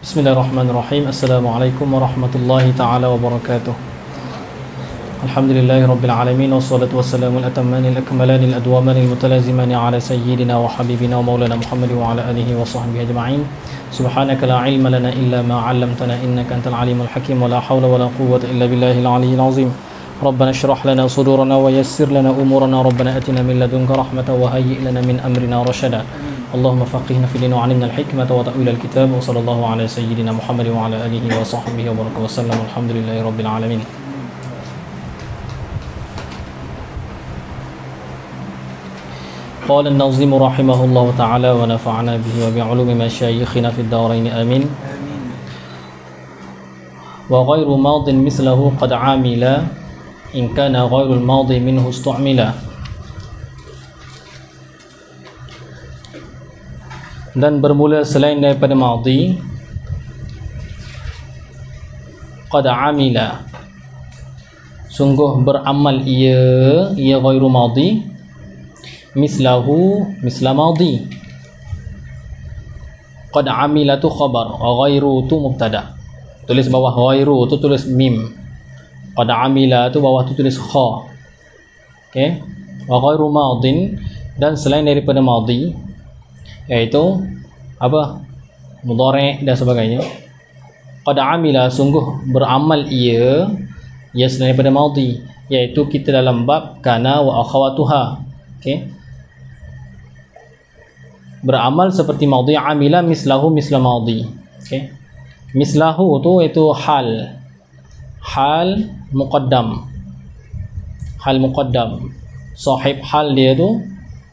Bismillahirrahmanirrahim. Assalamualaikum warahmatullahi ta'ala wabarakatuh. Alhamdulillahi rabbil alamin. Wassalatu wassalamu al-atamani al-akmalani al-adwamani al-mutalazimani ala sayyidina wa habibina wa maulana Muhammad wa ala alihi wa sahbihi ajma'in. Subhanaka la ilma lana illa ma 'allamtana innaka antal alimul hakim wa la hawla wa la quwwata illa billahil aliyyil azim. Rabbana shrah lana sudurana wa yassir lana umurana. Rabbana atina min ladunka rahmatan wa hayyi' lana min amrina rashada. Allahumma faqihna fi din wa 'allimna al-hikmata wa ta'wil al-kitab wa sallallahu ala sayyidina Muhammad wa ala alihi wa sahbihi wa baraka wa sallam. Alhamdulillahi rabbil alamin. Qala an-nazim rahimahullahu ta'ala wa nafa'ana bihi wa bi'ulumi masyayikhina fid darain amin. Wa ghairu madin mislahu qad 'amila in kana ghairul madi minhu istu'mila. Dan bermula selain daripada madhi qad amila, sungguh beramal ia ghairu madhi, mislahu misla madhi. Qad amila tu khabar, ghairu tu mubtada. Tulis bawah ghairu tu tulis mim, qad amila tu bawah tu tulis kha. Okey, wa ghairu madin, dan selain daripada madhi, iaitu apa, mudhari' dan sebagainya. Qad amila, sungguh beramal ia selain daripada madhi, iaitu kita dalam bab kana wa akhawatuha. Okey, beramal seperti madhi. Amila mislahu misla madhi. Okey, mislahu tu itu hal muqaddam, sahib hal dia tu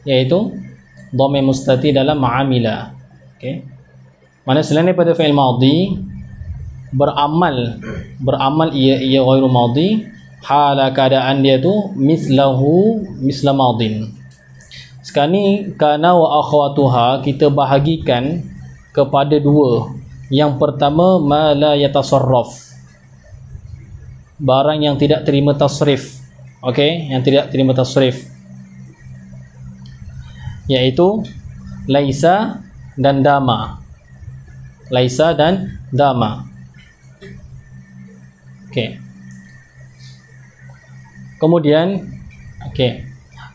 iaitu dhamir mustati dalam ma'amila. Okey, mana selain daripada fi'il madhi, beramal ia ghairu madhi, hala keadaan dia tu mislahu misla madin. Sekarang ni kana wa akhwatuha kita bahagikan kepada dua. Yang pertama, ma la yatasarraf, barang yang tidak terima tasrif. Okey, yang tidak terima tasrif, iaitu laisa dan dama. Laisa dan dama. Okey. Kemudian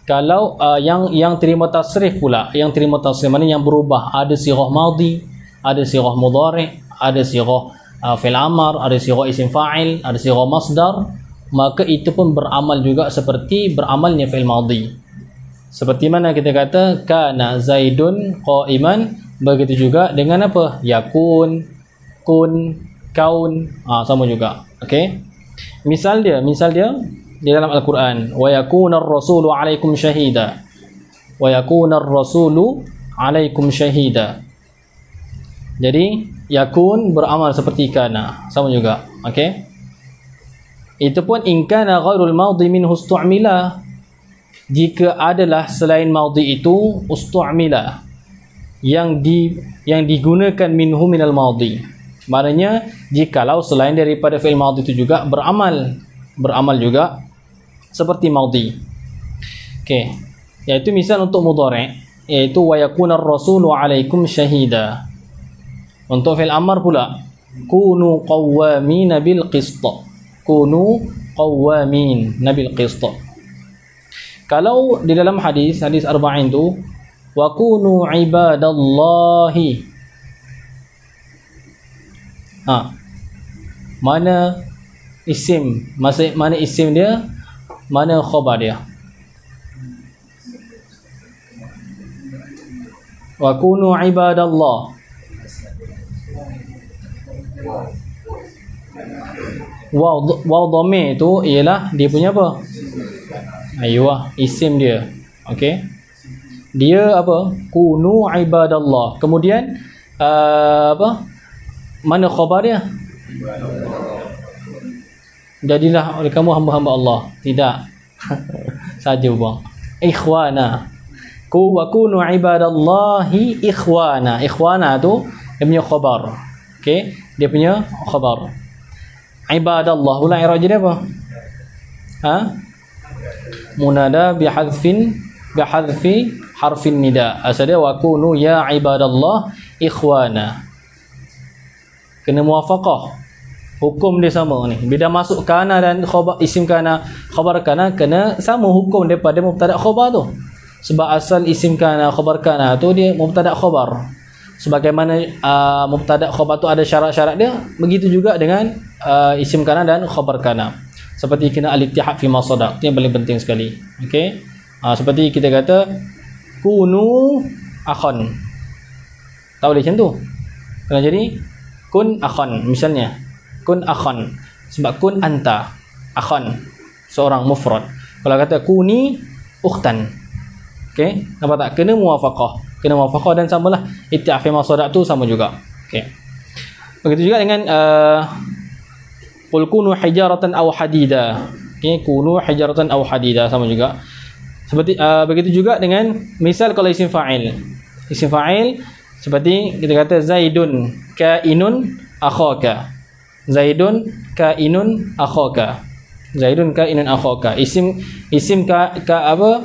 kalau yang terima tasrif pula, yang terima tasrif mana yang berubah, ada sirah madhi, ada sirah mudhari', ada sirah fi'il amar, ada sirah isim fa'il, ada sirah masdar, maka itu pun beramal juga seperti beramalnya fi'il madhi. Seperti mana kita kata kana zaidun qa'iman, begitu juga dengan apa, yakun, kun, kaun, sama juga. Okey, misal dia di dalam Al-Quran, wa yakunar rasulu 'alaikum syahida, wa yakunar rasulu 'alaikum syahida. Jadi yakun beramal seperti kana, sama juga. Okey, itu pun in kana ghairul madhi minhu istu'mila, jika adalah selain madhi itu ustu'mila, yang digunakan minhu minal madhi. Maknanya jikalau selain daripada fi'il madhi itu juga beramal juga seperti madhi. Okey, iaitu misal untuk mudhari', iaitu wa yakunar rasulu 'alaikum syahida. Untuk fi'il amar pula, kunu qawwamin bil qist, kunu qawwamin bil qist. Kalau di dalam hadis arba'in tu, wa kunu ibadallahi, mana isim, mana isim dia, mana khabar dia? Wa kunu ibadallah, wa dhamir tu ialah dia punya apa? Aywa, isim dia. Okey, dia apa? Kunu ibadallah. Kemudian apa? Mana khabar dia? Jadilah oleh kamu hamba-hamba Allah. Tidak. Saja bang. Ikhwana. Wa kunu ibadallahi ikhwana. Ikhwana tu dia punya khabar. Okey, dia punya khabar. Ibadallah ulang i'rab dia apa? Munada bihadfi harfin nida. Asalnya wa kunu ya ibadallah ikhwana. kena muwafaqah. Hukum dia sama ni. Bila masuk kana dan khabar, isim kana, khabar kana, kena sama hukum daripada mubtada khabar tu. Sebab asal isim kana, khabar kana tu dia mubtada khabar. Sebagaimana mubtada khabar tu ada syarat-syarat dia, begitu juga dengan isim kana dan khabar kana. Seperti kena al-ittihad fi ma sadaq. Itu yang paling penting sekali. Okey. Seperti kita kata kunu akhan. Tak boleh macam tu. Kena jadi kun akhan misalnya. Kun akhan. Sebab kun anta akhan, seorang mufrad. Kalau kata kuni ukhtan. Okey, nampak tak? Kena muwafaqah. Kena muwafaqah dan samalah ittihad fi ma sadaq tu sama juga. Okey. Begitu juga dengan qul kunu hijaratan aw hadida. Okey, kunu hijaratan aw hadida sama juga. Seperti begitu juga dengan misal kalau isim fa'il. Isim fa'il seperti kita kata Zaidun kainun akhaka. Zaidun kainun akhaka. Zaidun kainun akhaka. Isim ka apa?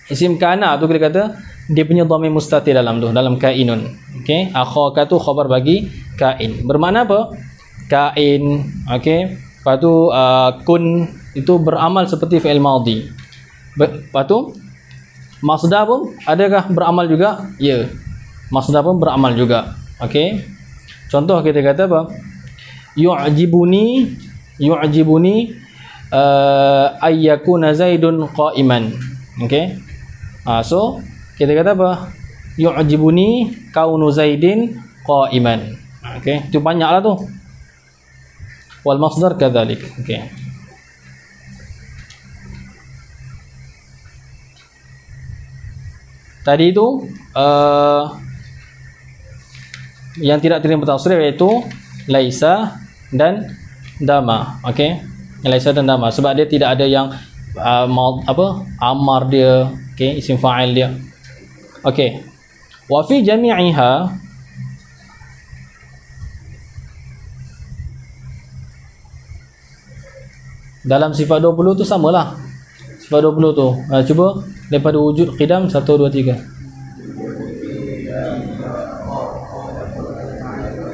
Isim kana tu kita kata dia punya dhamir mustatir dalam tu, dalam kainun. Okey, akhaka tu khabar bagi kain. Bermakna apa? Kain. Okey. Lepas tu kun itu beramal seperti fi'il madhi. Lepas tu masdar pun adakah beramal juga? Ya. Masdar pun beramal juga. Okey. Contoh kita kata apa? Yu'jibuni ayyakuna Zaidun qa'iman. Okey. So kita kata apa? Yu'jibuni kaunu Zaidin qa'iman. Okey. Itu banyaklah tu. Wal masdar kadzalik. Okey. Tadi itu yang tidak terima tasrif iaitu laisa dan dama. Okey, laisa dan dama sebab dia tidak ada yang amar dia, okey, isim fa'il dia. Okey, wa fi jami'iha dalam sifat 20 tu samalah. Sifat 20 tu cuba daripada wujud qidam 1 2 3.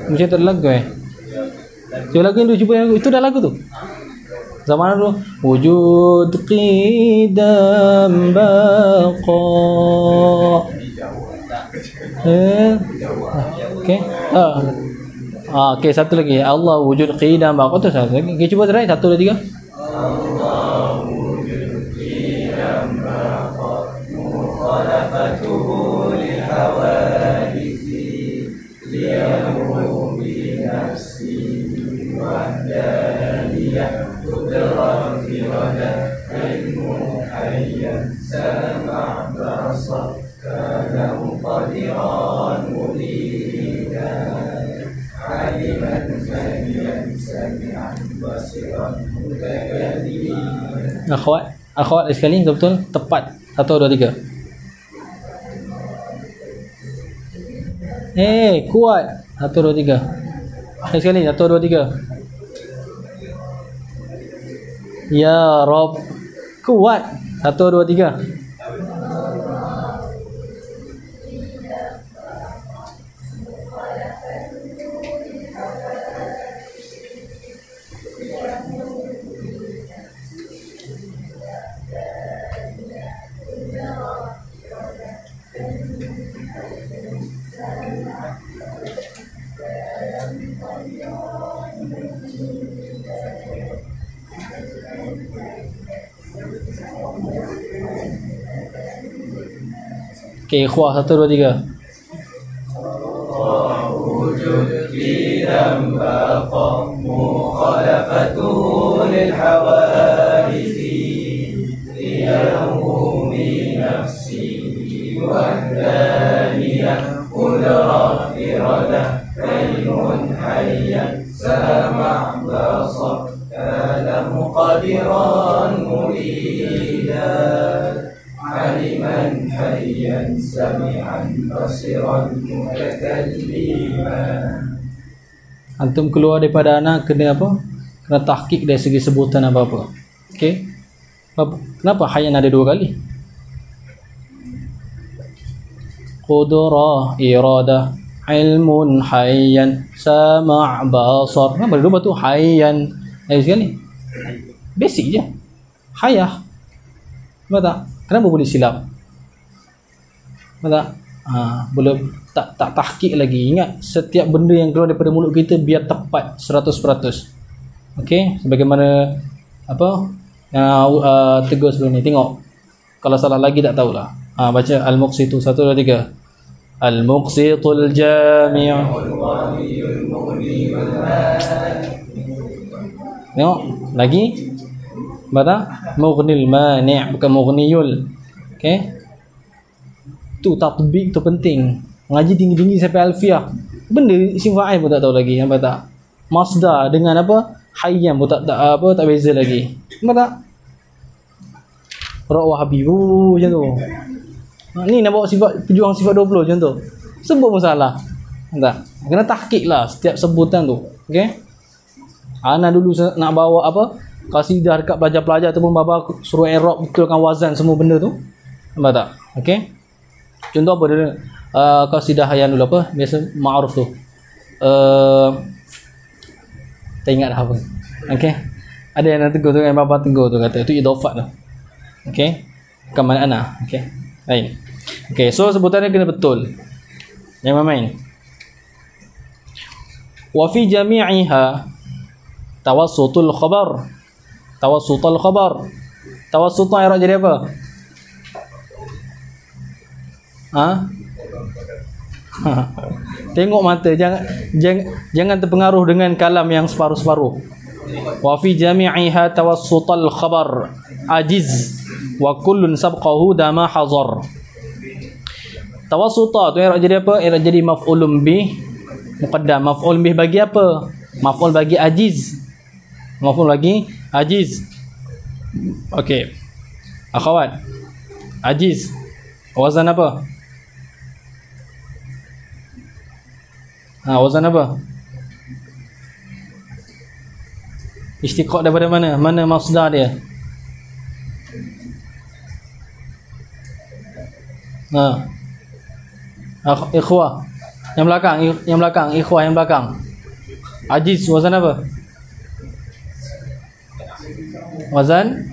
Macam tak ada lagu Cuba lagu yang tu, cuba yang itu dah lagu tu. Zaman dulu wujud qidam baqa. Okey. Okey, satu lagi. Allah wujud qidam baqa tu satu lagi. Okay, cuba try 1 2 3. Mukhalafatuhu lil hawadisi liyamu bi nafsi wa daliyah qudrat irada ilmu hayyan sama' basar kana muqadiran mulidan aliman sami'an sami'an basiran mutakalliman. Akhwat sekali betul tepat 1 2 3. Kuat 1 2 3. Sekali 1 2 3. Ya Rabb, kuat 1 2 3. Okey, ikhwah 1 2 3. Wujud qidam baqa mukhalafatuhu lil hawadisi liyawmi nafsi wa daniyah qudrat irada ilmun hayyan sama' basar kana muqadiran muridan aliman hayyan sami'an basiran mutakalliman. Antum keluar daripada anak kena apa? Kena tahqiq dari segi sebutan apa-apa. Okey. Kenapa hayyan ada 2 kali? Qudrah, iradah, ilmun hayyan sama' basar. Kenapa dulu tu hayyan? Sekali. Basic je. Hayah. Betul tak? Kenapa boleh silap? Betul tak? Boleh tak tahqiq lagi. Ingat, setiap benda yang keluar daripada mulut kita biar tepat 100%. Okey, sebagaimana apa tegur sebelum ni. Tengok. Kalau salah lagi tak tahulah. Baca Al-Muqsitu 1 2 3. Al-Muqsitul Jami'. Tengok lagi. Betul? Mughnil mani', bukan mughniyul. Okey. Tu tatbik tu penting. Ngaji tinggi-tinggi sampai alfiah. Benda isim fa'il pun tak tahu lagi. Nampak tak? Masdar dengan apa? Hayyan pun tak beza lagi. Nampak tak? Ra' Wahabi macam tu. Ni nak bawa sifat pejuang sifat 20 macam tu. Sebut pun salah. Tak? Kena tahqiq lah setiap sebutan tu. Okey? Ana dulu nak bawa apa? Qasidah dekat pelajar-pelajar ataupun baba suruh i'rab betulkan wazan semua benda tu. Nampak tak? Okey? Contoh apa dia? Qasidah yang dulu apa? Biasa ma'ruf tu. Tak ingat dah apa. Okey? Ada yang nak tegur tu, yang baba tegur tu kata itu idhafat tu. Okey? Bukan mana ana. Okey? Baik. Okey, so sebutannya kena betul. Jangan main. Wa fi jami'iha tawassutul khabar. Tawassutul khabar. Tawassut i'rab jadi apa? Tengok mata, jangan terpengaruh dengan kalam yang separuh-separuh. Wa fi jami'iha tawassutul khabar ajiz wa kullun sabqahu dama hazar. Tawassuta tu i'rab jadi apa? I'rab jadi maf'ulun bih muqaddam. Maf'ul bih bagi apa? Maf'ul bagi ajiz. Maf'ul bagi ajiz. Okey. Akhwat. Ajiz. Wazan apa? Wazan apa? Istiqaq daripada mana? Mana masdar dia? Ikhwah yang belakang, ikhwah yang belakang. Ajiz wazan apa? Wazan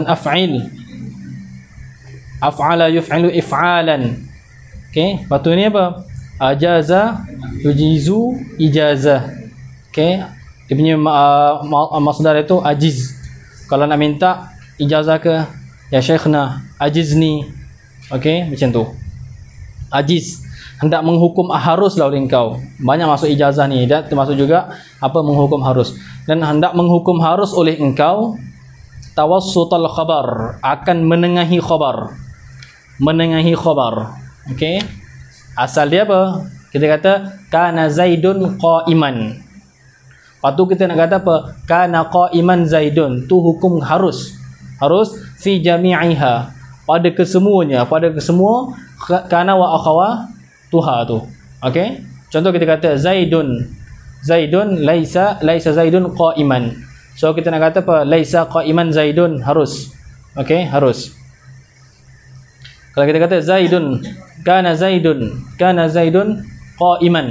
af'il. Af'ala yuf'ilu if'alan. Okey, lepas ni apa? Ajaza yujizu ijazah. Okey, dia punya masdar itu ajiz. Kalau nak minta ijazah ke, ya syekhna ajizni. Okey, macam tu. Ajiz, hendak menghukum haruslah oleh engkau. Banyak masuk ijazah ni, dan termasuk juga apa menghukum harus. Dan hendak menghukum harus oleh engkau tawassutul khabar, akan menengahi khabar. Menengahi khabar. Okey. Asal dia apa? Kita kata kana Zaidun qa'iman. Lepas tu kita nak kata apa? Kana qa'iman Zaidun. Tu hukum harus. Harus fi jami'iha. Pada kesemuanya, pada kesemua kana wa akhawa tuha tu. Okey? Contoh kita kata Zaidun laisa Zaidun qa'iman. So kita nak kata apa? Laisa qa'iman Zaidun, harus. Okey, harus. Kalau kita kata Zaidun kana Zaidun qa'iman.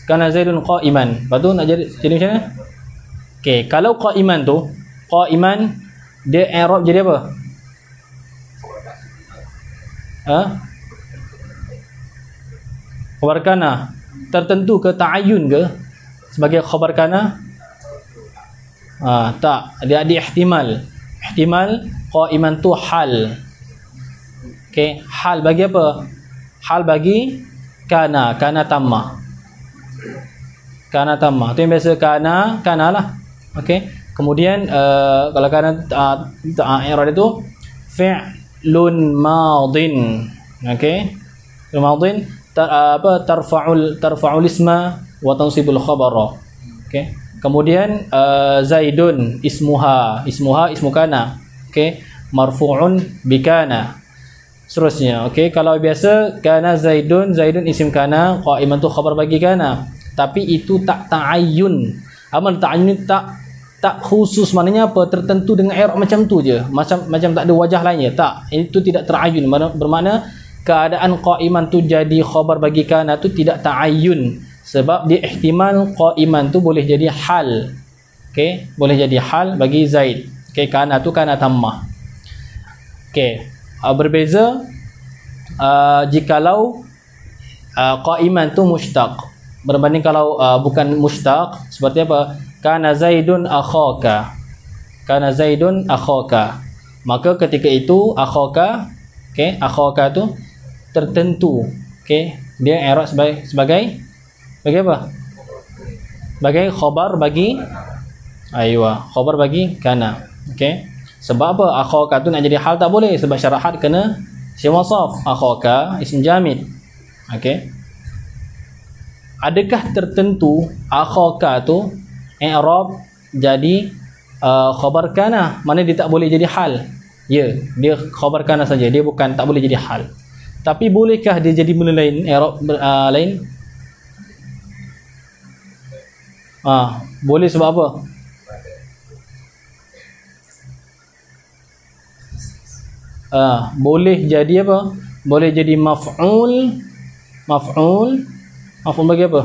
Kana Zaidun qa'iman. Lepas tu nak jadi macam mana? Okey, kalau qa'iman tu, qa'iman dia i'rab jadi apa? Khabar kana tertentu ke, ta'ayyun ke sebagai khabar kana? Tak, dia ada ihtimal. Ihtimal qa'iman tu hal. Okey, hal bagi apa? Hal bagi kana tamma. Kana tamma. Tu yang biasa kana lah. Okey. Kemudian kalau kana i'rab itu fi'lun madin. Okey. Fi'lun madin tarfa'ul isma wa tansibul khabara. Okey. Kemudian Zaidun ismu kana. Okey. Marfu'un bikana. Seterusnya. Okey, kalau biasa kana Zaidun isim kana, qa'iman tu khabar bagi kana. Tapi itu tak ta'ayyun. Amal ta'ayyun tak khusus, maknanya apa? Tertentu dengan i'rab macam tu je. Macam tak ada wajah lainnya. Tak, itu tidak ta'ayyun. Bermakna keadaan qa'iman tu jadi khabar bagi kana tu tidak ta'ayyun, sebab dia ihtimal qa'iman tu boleh jadi hal. Okey, boleh jadi hal bagi Zaid. Okey, kana tu kana tammah. Okey, berbeza jikalau qa'iman tu mushtaq berbanding kalau bukan mushtaq. Seperti apa? Kana Zaidun akhaka, kana Zaidun akhaka. Maka ketika itu akhaka, okey, akhaka tu tertentu. Okey, dia i'rab sebagai apa? Sebagai khabar bagi khabar bagi kana. Okey, sebab apa? Akhaka tu nak jadi hal tak boleh, sebab syarahat kena isim wasaf. Akhaka isim jamid. Okey, adakah tertentu akhaka tu i'rab jadi khabar kana, mana dia tak boleh jadi hal? Ya, dia khabar kana saja, dia bukan tak boleh jadi hal. Tapi bolehkah dia jadi benda lain, i'rab lain? Boleh, sebab apa? Boleh jadi apa? Boleh jadi maf'ul bagi apa?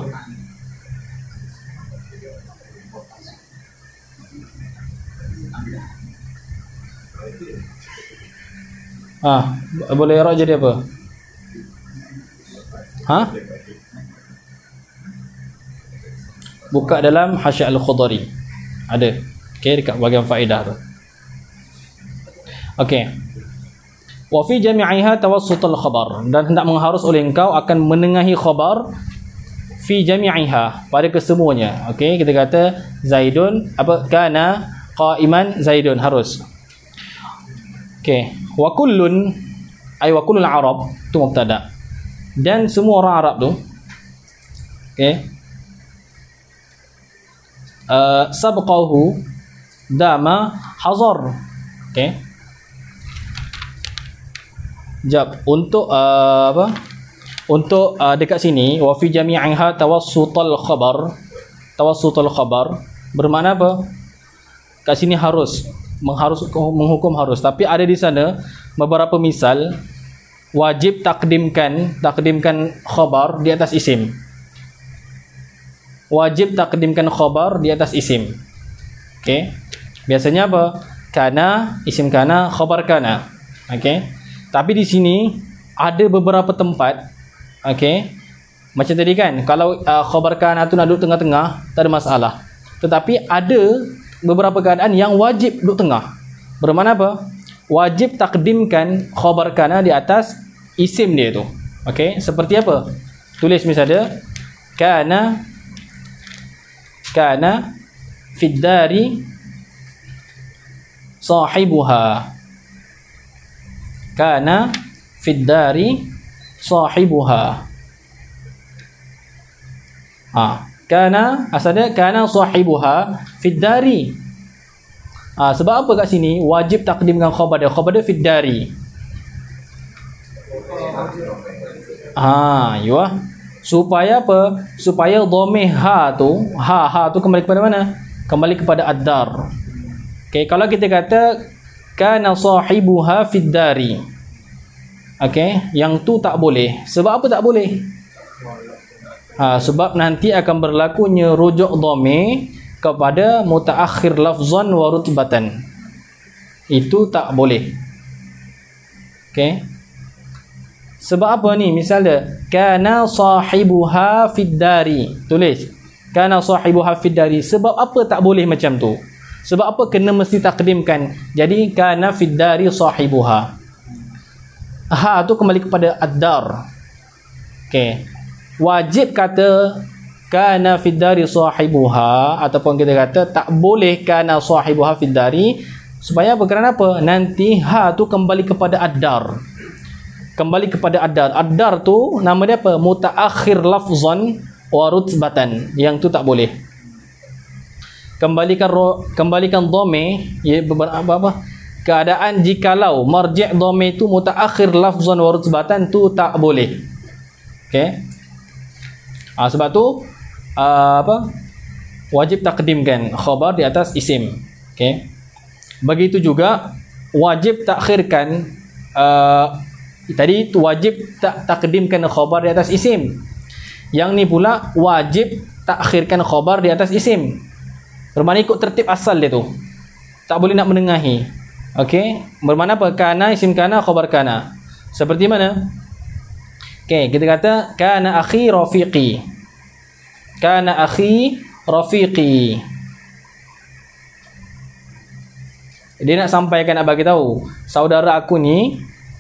Boleh i'rab jadi apa? Buka dalam Hasyiah Al-Khudari ada. Okey, dekat bahagian faedah tu. Okey. Wa fi jami'iha tawassutul khabar, dan hendak mengharus oleh engkau akan menengahi khabar fi jami'iha, pada kesemuanya. Okey, kita kata Zaidun kana qa'iman Zaidun, harus. Okey, wa kullun wa kullul arab tu mubtada, dan semua orang Arab tu, okey, sabqahu dama hazar. Okey, untuk apa? Untuk dekat sini wa fi jami'iha tawassutul khabar bermakna apa? Kat sini harus menghukum harus, tapi ada di sana beberapa misal wajib takdimkan khabar di atas isim. Wajib takdimkan khabar di atas isim. Okey, biasanya apa? Kana, isim kana, khabar kana. Okey, tapi di sini ada beberapa tempat, okey, macam tadi kan, kalau khabar kana tu nak duduk tengah-tengah tak ada masalah, tetapi ada beberapa keadaan yang wajib duduk tengah. Bermakna apa? Wajib takdimkan khabar kana di atas isim dia tu. Okey, seperti apa? Tulis misalnya kana fid dari sahibuha, kana fid dari sahibuha. Kana asalnya kana sahibuha fid dari. Sebab apa kat sini wajib takdimkan khabar dia fid dari? Supaya apa? Supaya dhamir ha tu kembali kepada mana? Kembali kepada ad-dar. Okey, kalau kita kata kana sahibuha fid dari, okey, yang tu tak boleh. Sebab apa tak boleh? Sebab nanti akan berlakunya rujuk dhamir kepada mutaakhir lafzan wa rutbatan. Itu tak boleh. Okey, sebab apa ni? Misalnya kana sahibuha fid dari, tulis kana sahibuha fid dari. Sebab apa tak boleh macam tu? Sebab apa kena mesti takdimkan? Jadi kana fid dari sahibuha, tu kembali kepada ad-dar. Okey, wajib kata kana fid dari sahibuha, ataupun kita kata tak boleh kana sahibuha fid dari. Supaya apa? Kerana apa? Nanti tu kembali kepada ad-dar. Kembali kepada ad-dar. Ad-dar tu nama dia apa? Mutaakhir lafzan wa rutbatan. Yang tu tak boleh. Kembalikan dhamir, ya, apa? Keadaan jikalau marji' dhamir tu mutaakhir lafzan wa rutbatan tu tak boleh. Okey. Sebab tu wajib takdimkan khabar di atas isim. Okey. Begitu juga wajib takhirkan Tadi tu wajib takdimkan khabar di atas isim. Yang ni pula wajib takhirkan khabar di atas isim. Bermakna ikut tertib asal dia tu. Tak boleh nak menengahi. Okey, bermakna apa? Kana isim kana, khabar kana. Seperti mana? Okey, kita kata kana akhi rafiqi. Kana akhi rafiqi. Dia nak sampaikan, nak bagi tahu saudara aku ni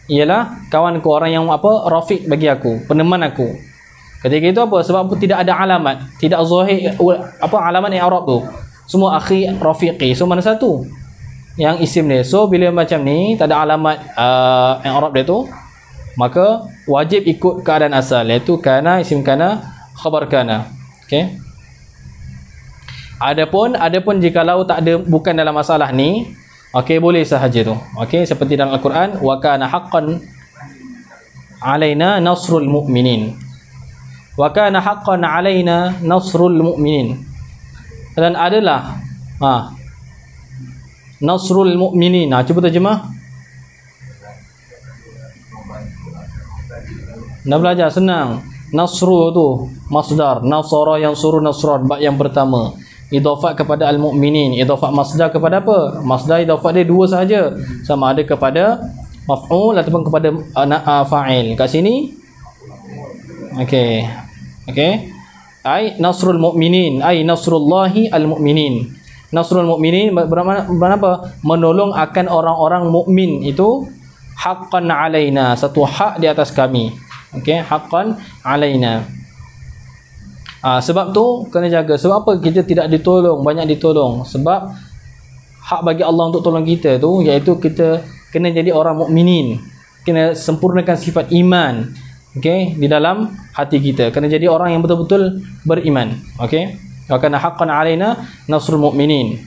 ialah kawanku, orang yang apa, rafiq bagi aku, peneman aku. Ketika itu apa? Sebab tidak ada alamat, tidak zahir apa alamat i'rab tu. Semua akhi rafiqi. So mana satu yang isim dia. So bila macam ni tak ada alamat i'rab dia tu, maka wajib ikut keadaan asal, iaitu kana isim kana, khabar kana. Okey. Adapun jikalau tak ada, bukan dalam masalah ni, okey, boleh sahaja tu. Okey, seperti dalam Al-Quran, wa kana haqqan alaina nasrul mu'minin. Wa kana haqqan alaina nasrul mu'minin. Dan adalah nasrul mu'minin. Cuba terjemah. Nak belajar senang. Nasru tu masdar, nasara yang suruh, nasran bab yang pertama. Idhafat kepada al-mu'minin. Idhafat masdar kepada apa? Masdar idhafat dia dua sahaja. Sama ada kepada maf'ul ataupun kepada fa'il. Kat sini okey. Okey. Ai nasrul mu'minin, ai nasrullahi al-mu'minin. Nasrul mu'minin bermakna apa? Menolong akan orang-orang mukmin itu haqqan alaina, satu hak di atas kami. Okey, haqqan alaina. Sebab tu kena jaga. Sebab apa kita tidak ditolong, banyak ditolong? Sebab hak bagi Allah untuk tolong kita tu, iaitu kita kena jadi orang mukminin, kena sempurnakan sifat iman, okey, di dalam hati kita. Kena jadi orang yang betul-betul beriman. Okey, kana haqqan alaina nasrul mukminin.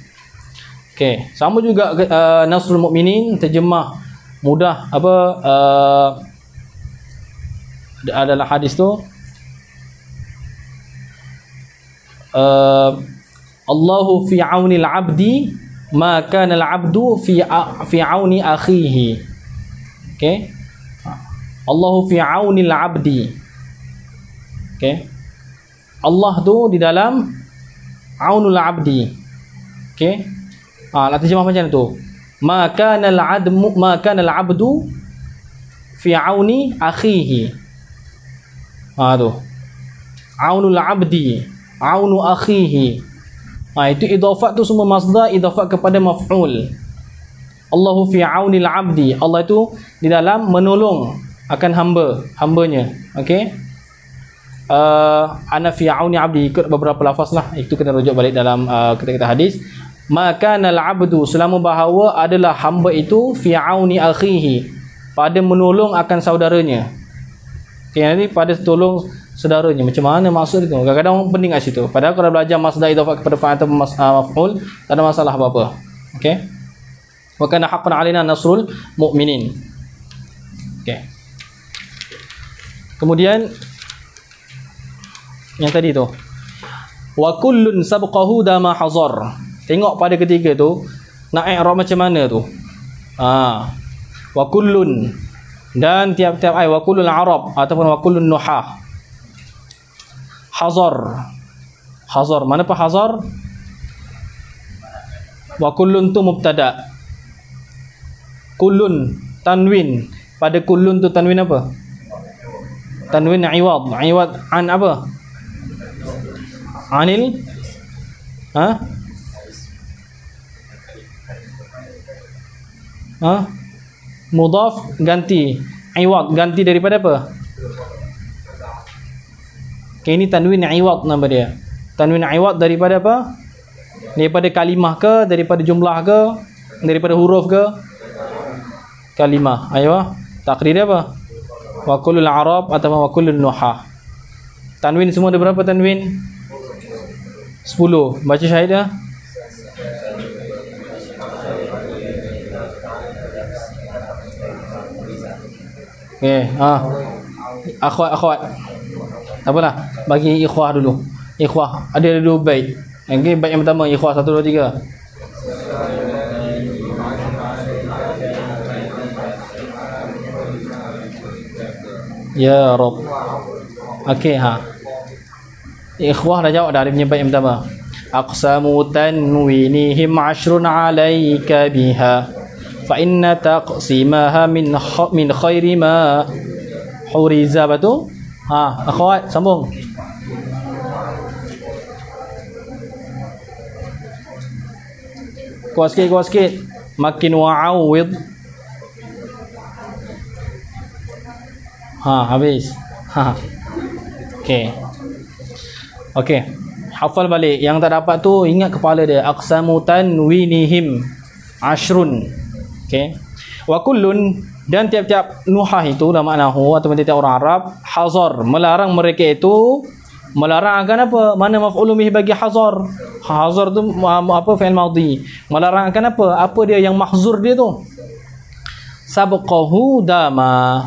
Okey, sama juga nasrul mukminin terjemah mudah apa adalah hadis tu, Allahu fi auni al-'abdi ma kana al-'abdu fi auni akhihi. Okey, Allahu fi auni al-'abdi. Okey, Allah tu di dalam aunul 'abdi. Okey, nak terjemah macam tu. Ma kana al-'abdu fi auni akhihi. Tu aunul 'abdi, aunu akhihi. Itu idhafat tu semua masdar, idhafat kepada maf'ul. Allahu fi aunil 'abdi. Allah itu di dalam menolong akan hambanya. Okey. Ana fi auni 'abdi, ikut beberapa lafaz lah. Itu kena rujuk balik dalam kata-kata hadis. Maka al 'abdu, selama bahawa adalah hamba itu fi auni akhihi, pada menolong akan saudaranya. Okey, nanti pada tolong saudaranya. Macam mana maksud itu? Kadang-kadang orang pening kat situ. Padahal kalau belajar masdar idhafat kepada fa'il atau maf'ul, tak ada masalah apa-apa. Okey. Wa kana haqqan 'alaina nasrul mu'minin. Okey. Kemudian yang tadi tu, wa kullun sabqahu dama hazar. Tengok pada ketiga tu nak i'rab macam mana tu. Wa kullun, dan tiap-tiap ayat, wa kullul arab ataupun wa kullun nuhah. Hazar, mana apa hazar? Wa kullun tu mubtada. Kullun tanwin, pada kullun tu tanwin apa? Tanwin iwad. Iwad an apa? Anil mudhaf ganti, iwad ganti daripada apa? Okay, ini tanwin iwad nama dia. Tanwin iwad daripada apa? Daripada kalimah ke, daripada jumlah ke, daripada huruf ke? Kalimah. Ayo, takdir dia apa? Wa kullul arab atau wa kullun nuhah. Tanwin semua ada berapa tanwin? 10. Baca syahid dah. Okay, akhwat. Tak apalah, bagi ikhwah dulu. Ikhwah ada dua bait. Okay, bait yang pertama ikhwah 1 2 3. Ya Rabb. Okey, ha. Ikhwah dah jawab dah dia punya bait yang pertama. Aqsamu tanwinihim 'ashrun 'alaika biha fa inna taqsimaha min khairi ma huriza. Betul? Ha, akhwat sambung. Kuat sikit. Makin wa'awid. Ha, habis. Ha. Okey. Hafal balik. Yang tak dapat tu ingat kepala dia. Aqsamu tanwinihim 'ashrun. Okey. Wa kullun, dan tiap-tiap nuhah itu dalam maknahu atau tiap-tiap orang Arab, hazar, melarang mereka itu. Melarang akan apa? Mana maf'ulun bihi bagi hazar? Hazar tu apa? Fi'il madhi. Melarang akan apa? Apa dia yang mahzur dia tu? Sabqahu dama.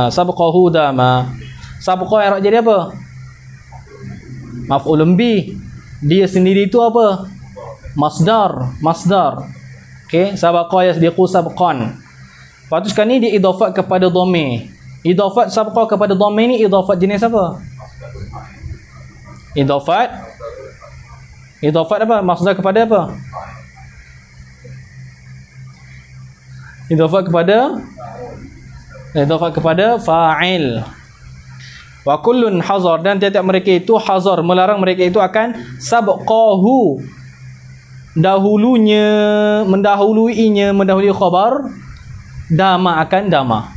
Sabqahu dama. Sabqa Arab jadi apa? Maf'ulun bih. Dia sendiri itu apa? Masdar. Okey, sabqa yasbiqu sabqan. Lepas tu sekarang ni dia idafat kepada dhamir. Idafat sabqa kepada dhamir ni idafat jenis apa? Idafat apa? Masdar kepada apa? Idafat kepada fa'il. Wa kullun hazar, dan tiap-tiap mereka itu hazar, melarang mereka itu akan sabqahu, mendahului khabar dama, akan dama.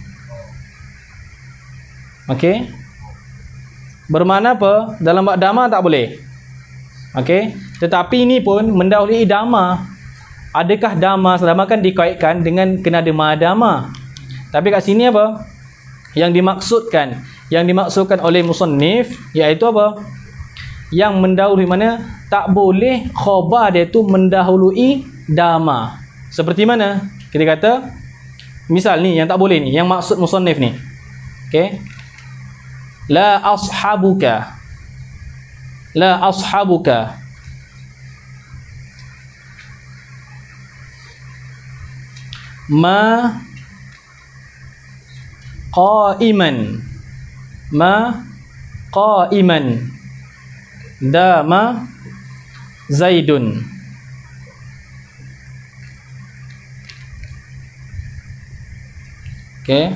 Okey, bermakna apa? Dalam bab dama tak boleh. Okey, tetapi ini pun mendahului dama. Adakah dama kan dikaitkan dengan kena ada madama? Tapi kat sini apa? Yang dimaksudkan oleh musannif iaitu apa? Yang mendahului, mana tak boleh khabar dia tu mendahului dama. Seperti mana? Kita kata misal ni yang tak boleh ni, yang maksud musannif ni. Okey. La ashabuka ma qa'iman dama zaidun. Okey.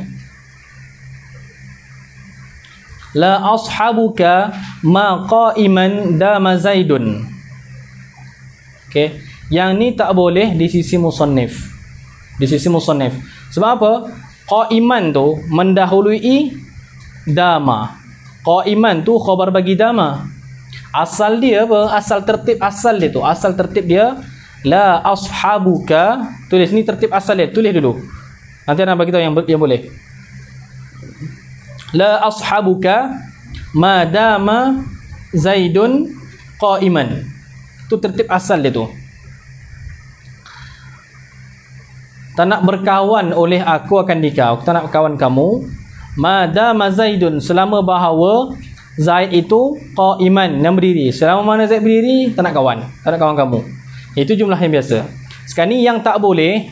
La ashabuka ma qa'iman dama zaidun. Okey, yang ni tak boleh di sisi musannif. Sebab apa? Qa'iman tu mendahului dama. Qa'iman tu khabar bagi dama. Asal dia apa? Asal tertib dia la ashabuka. Tulis ni tertib asal dia. Tulis dulu. Nanti nak bagi tahu yang boleh. La ashabuka madama zaidun qa'iman. Tu tertib asal dia tu. Tak nak berkawan oleh aku akan dikau. Aku tak nak berkawan kamu. Madama zaidun, selama bahawa Zaid itu qa'iman, yang berdiri. Selama mana Zaid berdiri, tak nak kawan kamu. Itu jumlah yang biasa. Sekarang ni yang tak boleh.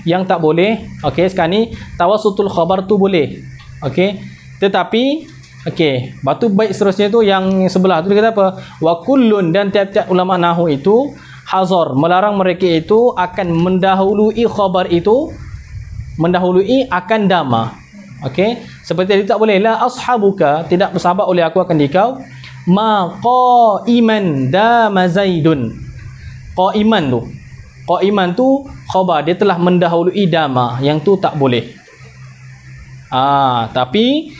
Okey, sekarang ni tawassutul khabar tu boleh. Okey. Tetapi okey, batu baik seterusnya tu yang sebelah tu dia kata apa? Wa kullun, dan tiap-tiap ulama nahwu itu hazar, melarang mereka itu akan mendahului khabar itu, mendahului akan dama. Okey, seperti tadi tak boleh la ashabuka, tidak bersahabat oleh aku akan dikau, ma qa'iman dama zaidun. Qa'iman tu khabar dia telah mendahului dama, yang tu tak boleh. Tapi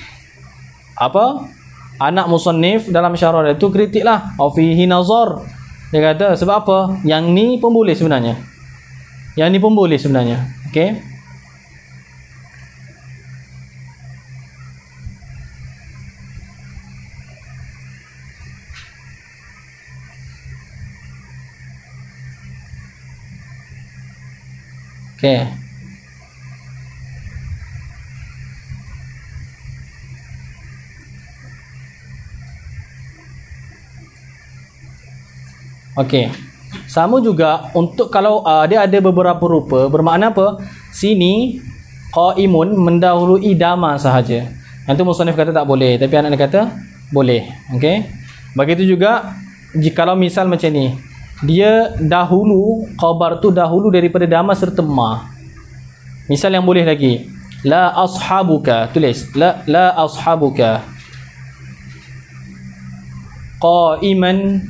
apa? Anak musannif dalam syarah dia tu kritiklah. Au fihi nazar. Dia kata sebab apa? Yang ni pun boleh sebenarnya. Okey. Okey. Okey. Sama juga untuk kalau dia ada beberapa rupa, bermakna apa? Sini qaimun mendahului dama sahaja. Yang tu musannif kata tak boleh, tapi anak dia kata boleh. Okey. Begitu juga jikalau misal macam ni, dia dahulu khabar tu dahulu daripada dama serta ma. Misal yang boleh lagi, la ashabuka, tulis la ashabuka qa'iman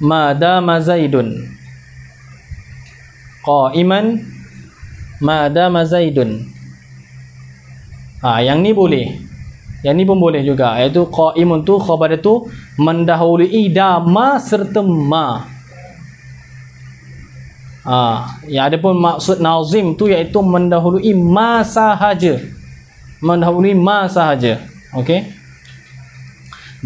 ma dama zaidun. Qa'iman ma dama zaidun. Yang ni boleh. Yang ni pun boleh juga, iaitu qa'imun tu khabar itu mendahului dama serta ma. Yang ada pun maksud nazim tu iaitu mendahului ma sahaja. Mendahului ma sahaja. Okey.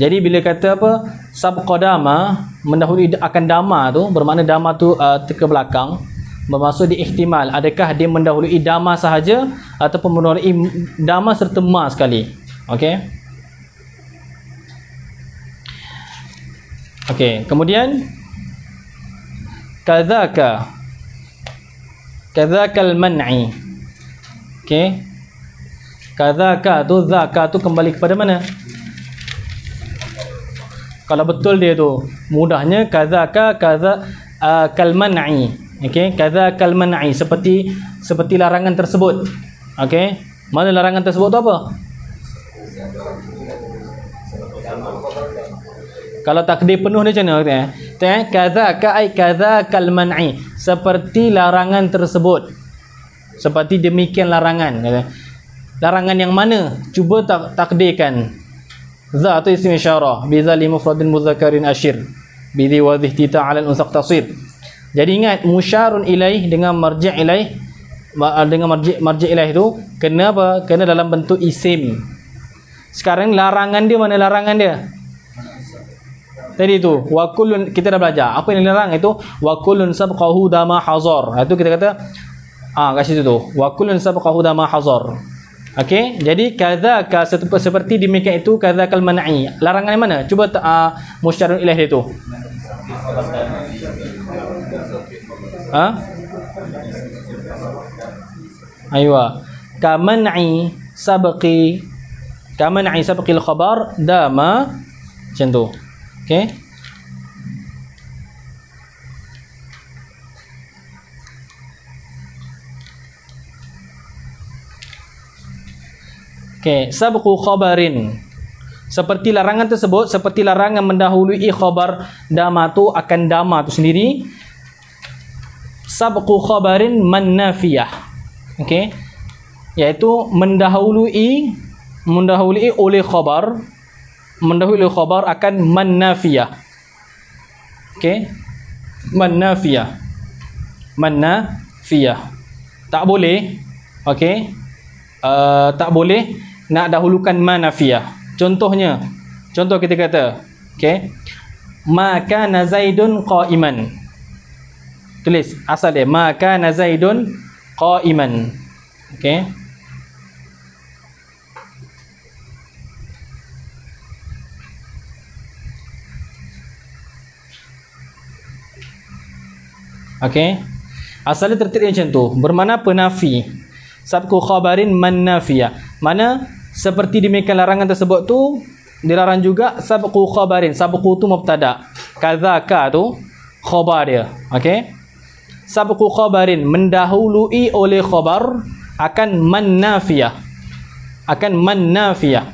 Jadi bila kata apa? Sabqa dama, mendahului akan dama tu, bermakna dama tu ke belakang. Bermaksud diihtimal, adakah dia mendahului dama sahaja ataupun mendahului dama serta ma sekali. Okey. Okey, kemudian kadzaka al-man'i. Okey. Kadzaka tu, zaka tu kembali kepada mana? Kalau betul dia tu mudahnya kadzaka kal-man'i. Okey, kadzaka al-man'i, seperti larangan tersebut. Okey. Mana larangan tersebut tu apa? Kalau takdir penuh dia macam mana? Kadzaka ay kadzakal man'i, seperti larangan tersebut. Seperti demikian larangan. Larangan yang mana? Cuba takdirkan. Za tu isim isyarah, bi zali mufradin mudzakkarin asyir, bi dhi wa dhihti ta'ala al-unsaq tasir. Jadi ingat musyarun ilaih dengan marji' ilaih, dengan marji' ilaih tu kena apa? Kena dalam bentuk isim. Sekarang larangan dia mana larangan dia? Tadi tu wa kullun, kita dah belajar apa yang dilarang itu wa kullun sabqahu dama hazar. Itu kita kata kat situ tu wa kullun sabqahu dama hazar. Okey, jadi kadzaka seperti demikian itu kadzakal man'i. Larangan yang mana? Cuba musyarun ilaih dia tu. Aywa. Kaman'i sabqi sabqil khabar dama, macam tu. Okey. Okey, sabqu khabarin. Seperti larangan tersebut, seperti larangan mendahului khabar dama tu akan dama tu sendiri. Sabqu khabarin man-nafiyah. Okey. Iaitu mendahului oleh khabar, mendahului khabar akan man-nafiyah. Okey. Man-nafiyah. Tak boleh. Okey. Tak boleh nak dahulukan man-nafiyah. Contoh kita kata, okey, ma kana zaidun qa'iman. Tulis asal dia, ma kana zaidun qa'iman. Okey. Okey. Asalnya tertib macam tu, bermakna penafi. Sabqu khabarin man-nafiyah. Mana seperti demikian larangan tersebut tu dilarang juga sabqu khabarin. Sabqu tu mubtada, kadzaka tu khabar dia. Okey. Sabqu khabarin, mendahului oleh khabar akan man-nafiyah. Akan man-nafiyah.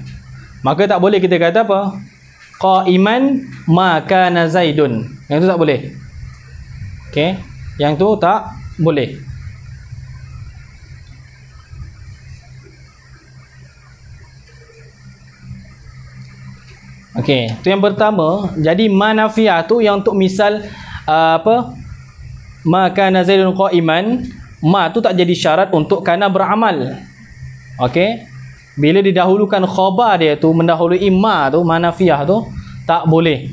Maka tak boleh kita kata apa? Qa'iman ma kana zaidun. Yang tu tak boleh. Okey. Yang tu tak boleh. Okey, tu yang pertama. Jadi manafiyah tu yang untuk misal apa? Ma kana zaidun qa'iman, ma tu tak jadi syarat untuk kana beramal. Okey. Bila didahulukan khabar dia tu mendahului ma tu, manafiyah tu tak boleh.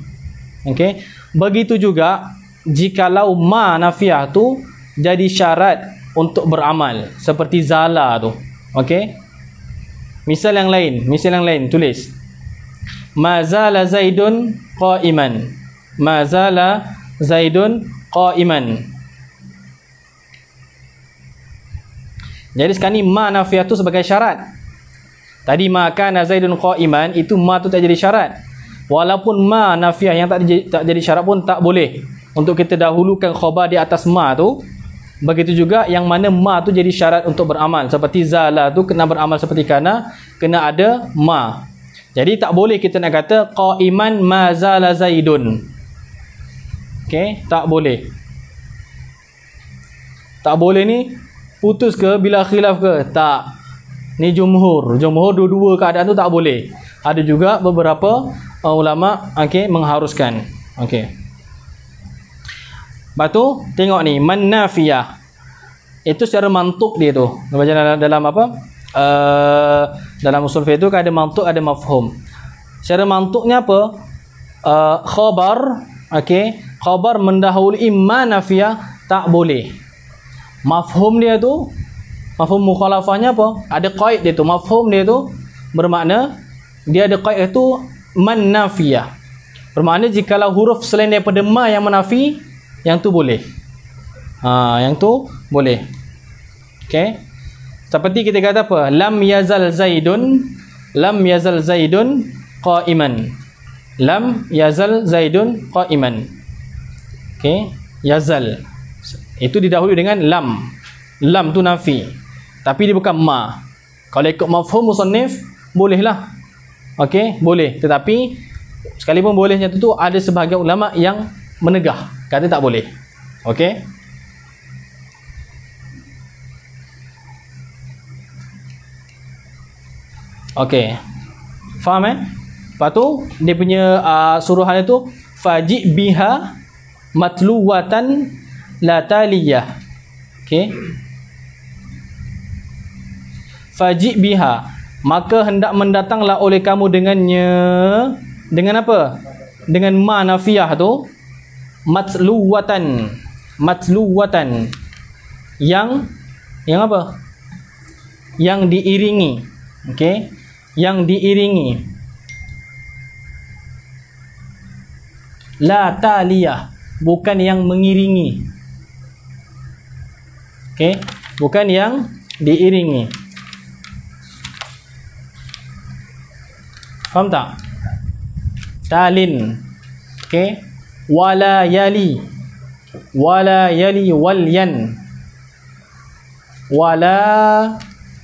Okey. Begitu juga jikalau ma nafiyah tu jadi syarat untuk beramal, seperti zala tu. Okey. Misal yang lain tulis. Ma zala zaidun qa'iman. Ma zala zaidun qa'iman. Jadi sekarang ni ma nafiyah tu sebagai syarat. Tadi ma kana Zaidun qa'iman, itu ma tu tak jadi syarat. Walaupun ma nafiyah yang tak jadi syarat pun tak boleh untuk kita dahulukan khabar di atas ma tu. Begitu juga yang mana ma tu jadi syarat untuk beramal. Seperti zala tu kena beramal seperti kana, kena ada ma. Jadi tak boleh kita nak kata qa'iman ma zala Zaidun. Okey, tak boleh. Tak boleh ni putus ke bila khilaf ke? Tak. Ni jumhur. Jumhur dua-dua keadaan tu tak boleh. Ada juga beberapa ulama mengharuskan. Okey. Lepas tu tengok ni man nafiyah. Itu secara mantuk dia tu. Dalam apa? Dalam usul fiqh tu kan ada mantuk, ada mafhum. Secara mantuknya apa? Khabar, khabar mendahului ma nafiyah tak boleh. Mafhum dia tu, mafhum mukhalafahnya apa? Ada qaid dia tu. Mafhum dia tu bermakna dia ada qaid itu man nafiyah. Bermakna jikalau huruf selain daripada ma yang menafi, yang tu boleh. Yang tu boleh. Okey. Seperti kita kata apa? Lam yazal Zaidun qa'iman. Lam yazal Zaidun qa'iman. Okey. Yazal. Itu didahului dengan lam. Lam tu nafi. Tapi dia bukan ma. Kalau ikut mafhum musannif, bolehlah. Okey, boleh. Tetapi sekalipun bolehnya tu ada sebahagian ulama yang menegah, kata tak boleh. Okey. Okey. Faham Lepas tu dia punya suruhan itu faji biha matluwatan la taliyah. Okey. Faji biha, maka hendak mendatanglah oleh kamu dengannya. Dengan apa? Dengan ma nafiyah tu. Matluwatan yang apa? Yang diiringi. Okey, yang diiringi. La taliyah, bukan yang mengiringi. Okey, bukan yang diiringi. Faham tak? Talin. Okey. Wala yali walyan. Wala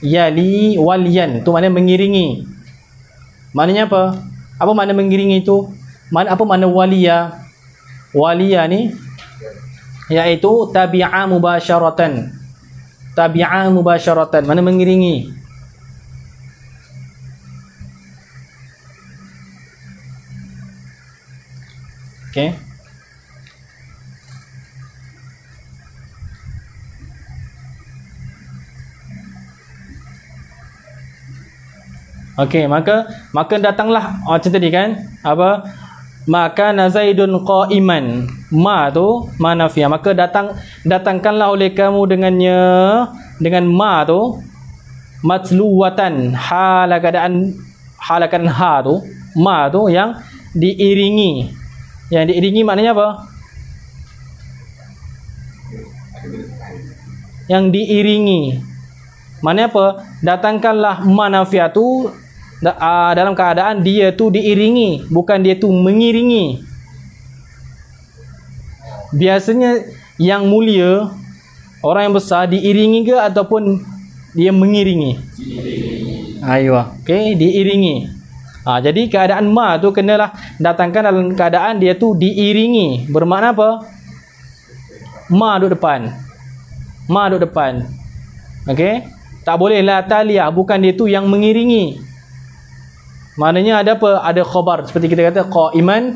yali walyan tu makna mengiringi. Maknanya apa? Apa makna mengiringi itu? Apa makna waliya? Waliya ni iaitu tabi'a mubasyaratan. Tabi'a mubasyaratan, makna mengiringi. Okey. Okey, maka datanglah macam tadi kan, apa? Maka Zaidun qa'iman. Ma tu ma nafiyah. Maka datangkanlah oleh kamu dengannya, dengan ma tu matluwatan, hal keadaan ha tu, ma tu yang diiringi. Yang diiringi maknanya apa? Yang diiringi maknanya apa? Datangkanlah ma nafiyah tu dalam keadaan dia tu diiringi, bukan dia tu mengiringi. Biasanya yang mulia, orang yang besar, diiringi ke ataupun dia mengiringi? Aywa. Okey, diiringi. Jadi keadaan ma tu kenalah datangkan dalam keadaan dia tu diiringi. Bermakna apa? Ma duduk depan. Ma duduk depan. Okey? Tak boleh la taliyah, bukan dia tu yang mengiringi. Maknanya ada apa? Ada khabar seperti kita kata qa'iman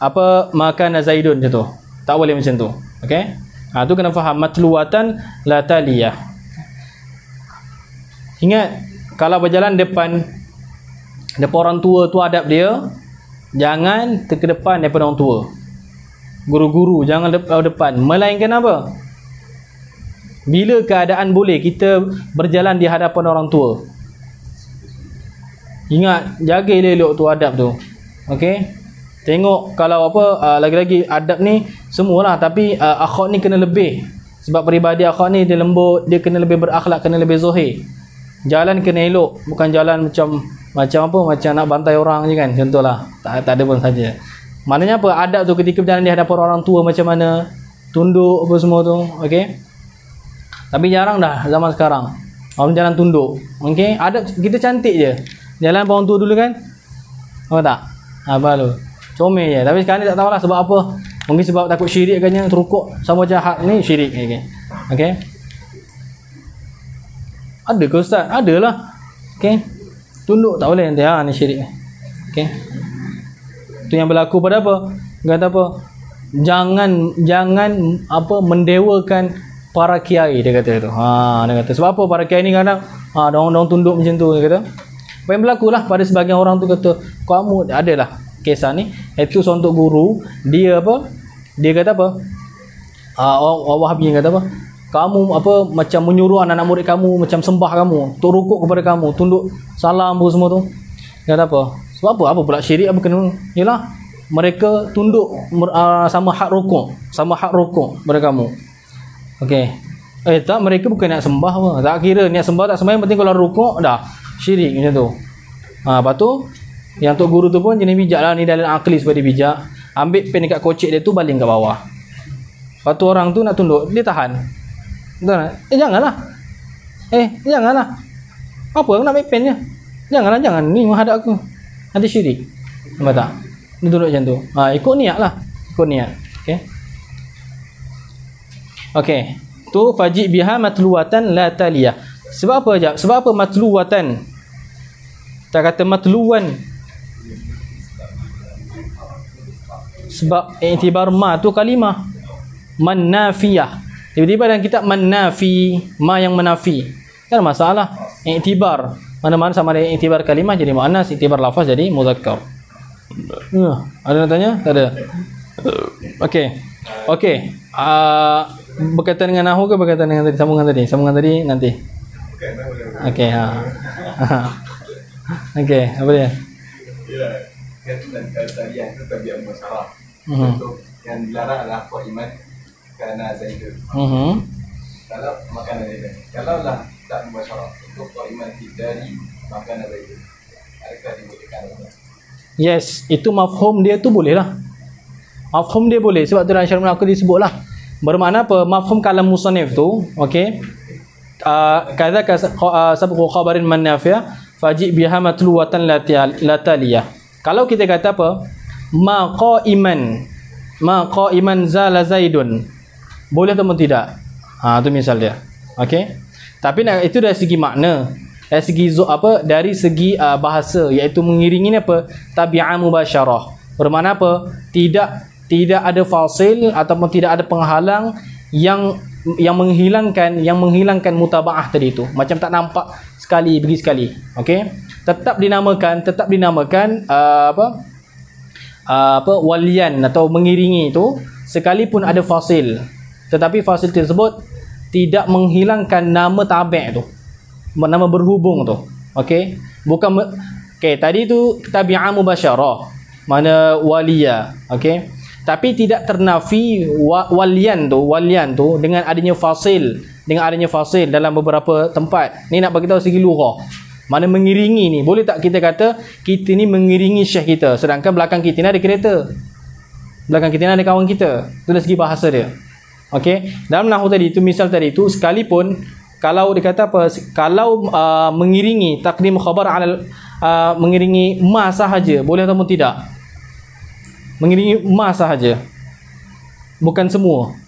apa makan Zaidun macam tu. Tak boleh macam tu. Okey? Tu kena faham matluwatan la taliyah. Ingat kalau berjalan depan orang tua tu adab dia, jangan ke depan daripada orang tua. Guru-guru jangan depan. Melainkan apa? Bila keadaan boleh kita berjalan di hadapan orang tua. Ingat, jaga elok-elok tu adab tu. Okey? Tengok kalau apa lagi-lagi adab ni semualah, tapi akhwat ni kena lebih. Sebab peribadi akhwat ni dia lembut, dia kena lebih berakhlak, kena lebih zuhir. Jalan kena elok, bukan jalan macam nak bantai orang je kan, contohlah. Tak ada pun saja. Maknanya apa? Adab tu ketika berjalan di hadapan orang tua macam mana, tunduk apa semua tu, okey. Tapi jarang dah zaman sekarang. Orang jalan tunduk. Okey, adab kita cantik je. Jalan orang tua dulu kan? Apa tak? Apa lu? Comel je. Tapi sekarang ni tak tahulah sebab apa. Mungkin sebab takut syirik katnya, terukuk sama jahat ni syirik. Okey. Ada ke ustaz? Adalah. Okey. Tunduk tak boleh nanti ni syirik. Okey. Itu yang berlaku pada apa? Kata apa? Jangan apa mendewakan para kiai, dia kata tu. Dia kata sebab apa para kiai ni kadang orang tunduk macam tu, dia kata. Apa yang berlaku lah pada sebahagian orang tu kata, kamu adalah kisah ni, itu seorang guru, dia apa? Dia kata apa? Orang Wahabi kata apa? Kamu apa macam menyuruh anak-anak murid kamu macam sembah kamu, untuk rukuk kepada kamu, tunduk salam apa semua tu. Dia kata apa? Sebab apa? Apa pula syirik apa kena? Yalah, mereka tunduk sama hak rukuk, kepada kamu. Okey. Tak, mereka bukan nak sembah apa. Tak kira niat sembah tak sembah, yang penting kalau rukuk dah syirik macam tu. Lepas tu yang tok guru tu pun jenis bijak lah, ni dalil akli supaya dia bijak. Ambil pen dekat kocek dia tu, baling kat bawah. Lepas tu orang tu nak tunduk, dia tahan. Betul tak? Janganlah. Apa aku nak ambil pen je? Jangan ni menghadap aku. Nanti syirik. Nampak tak? Dia tunduk macam tu. Ikut niat lah. Okey. Okey. Tu faji biha matluwatan la taliyah. Sebab apa je? Sebab apa matluwatan? Tak kata matluwan. Sebab iktibar ma tu kalimah manafiyah. Tiba-tiba dalam kitab manafi, ma yang menafi. Tak ada masalah. Iktibar mana-mana sama ada iktibar kalimah jadi muannas, iktibar lafaz jadi muzakkar. Ada nak tanya? Tak ada. Okey. Berkaitan dengan nahwu ke berkaitan dengan tadi? Sambungan tadi nanti. Okey, Okey, apa dia? Ya, tadi yang tabiat masalah. Untuk yang dilarang adalah iman kerana zaidun. Kalau makanan itu. Kalau lah tak masalah untuk iman dari makanan zaidun. Adakah dibolehkan? Yes, itu mafhum dia tu boleh lah. Mafhum dia boleh. Sebab tu dalam syarah aku disebut lah. Bermakna apa? Mafhum kalam musannif tu, okey. Kadza sabqu khabarin manafi' faji biha matluwatan la taliyah. Kalau kita kata apa? Ma qa'iman zala zaidun. Boleh atau tidak? Tu misal dia. Okey. Tapi itu dari segi makna. Dari segi dari segi bahasa, iaitu mengiringi apa? Tabi'ah mubasyarah. Bermakna apa? Tidak ada fasil ataupun tidak ada penghalang yang menghilangkan mutabaah tadi itu. Macam tak nampak sekali pergi sekali. Okey. Tetap dinamakan walian atau mengiringi itu sekalipun ada fasil. Tetapi fasil tersebut tidak menghilangkan nama tabi' tu. Nama berhubung tu. Okey. Tadi tu tabi'ah mubasyarah. Mana waliya. Okey. Tapi tidak ternafi walian tu dengan adanya fasil dalam beberapa tempat. Ni nak bagi tahu segi lughah. Mana mengiringi ni, boleh tak kita kata kita ni mengiringi syekh kita, sedangkan belakang kita ni ada kereta, belakang kita ni ada kawan kita. Itu dari segi bahasa dia. Okey, dalam nahwu tadi tu, misal tadi tu, sekalipun kalau dikata apa, kalau mengiringi taqdim khabar ala mengiringi ma sahaja, boleh ataupun tidak? Mengiringi ma sahaja, bukan semua,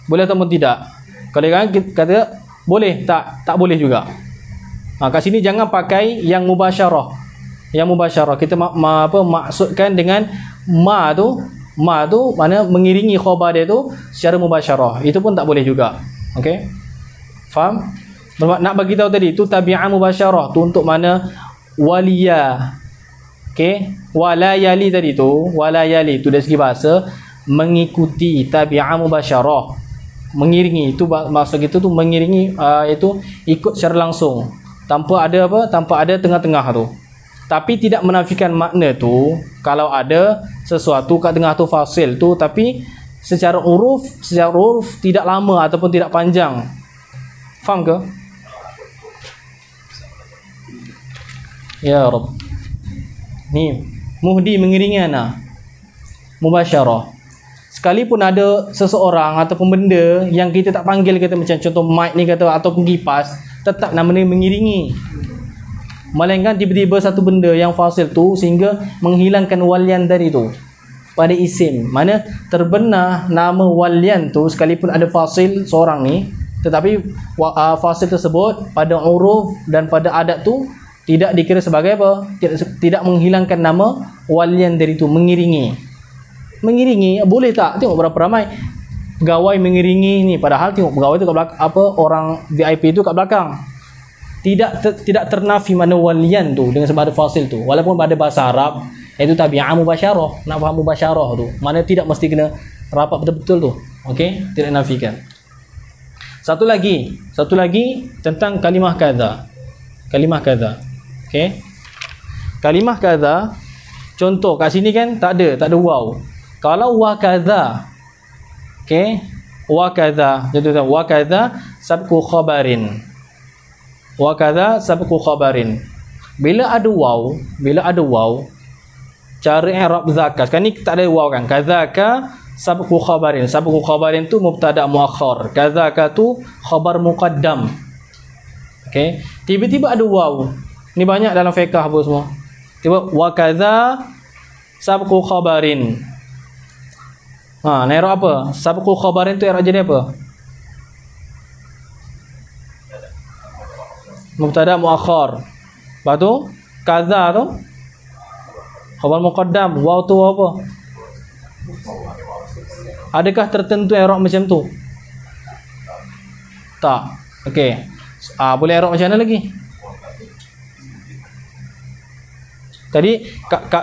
boleh ataupun tidak? Kalau kita kata boleh, tak boleh juga. Kat sini jangan pakai yang mubasyarah. Yang mubasyarah kita maksudkan dengan ma tu mana mengiringi khabar dia tu secara mubasyarah. Itu pun tak boleh juga. Okey. Faham? Nak bagi tahu tadi tu tabi'ah mubasyarah tu untuk mana waliya. Okey, walayali tadi tu, walayali tu dari segi bahasa mengikuti tabi'ah mubasyarah. Mengiringi itu maksud kita tu mengiringi itu ikut secara langsung. Tanpa ada tengah-tengah tu. Tapi tidak menafikan makna tu kalau ada sesuatu kat tengah tu fasil tu, tapi secara uruf tidak lama ataupun tidak panjang. Faham ke? Ya Rabb. Ni muhdi mengiringi ana. Mubasyarah. Sekalipun ada seseorang ataupun benda yang kita tak panggil, kata macam contoh mic ni kata ataupun kipas, tetap nama ni mengiringi. Melainkan tiba-tiba satu benda yang fasil tu sehingga menghilangkan walian dari tu pada isim. Mana terbenar nama walian tu sekalipun ada fasil seorang ni, tetapi fasil tersebut pada uruf dan pada adat tu tidak dikira sebagai apa? Tidak menghilangkan nama walian dari tu, mengiringi. Mengiringi boleh tak? Tengok berapa ramai pegawai mengiringi ni, padahal tengok pegawai tu kat belakang, apa orang VIP tu kat belakang. Tidak ternafi mana walian tu dengan sebab ada fasil tu. Walaupun pada bahasa Arab itu tabi'ah mubasyarah. Nak faham mubasyarah tu, mana tidak mesti kena rapat betul-betul tu. Okey, tidak nafikan. Satu lagi tentang kalimah kadza. Kalimah kadza. Okey. Kalimah kadza, contoh kat sini kan tak ada waw. Kalau wa kadza, okey, wa kadza, contoh wa kadza sabqu khabarin. Wa kadza sabqu khabarin. Bila ada waw, cara i'rab zakat. Kan ni tak ada waw kan. Kadzaka sabqu khabarin. Sabqu khabarin tu mubtada muakhar. Kadzaka tu khabar muqaddam. Okey. Tiba-tiba ada waw. Ni banyak dalam fiqh apa semua. Tiba wa kadza sabqu khabarin. I'rab apa? Sabqu khabarin tu i'rab jadi apa? Mubtada muakhar. Lepas tu kadza tu khabar muqaddam. Waw tu apa? Adakah tertentu i'rab macam tu? Tak. Okey. Boleh i'rab macam mana lagi? Tadi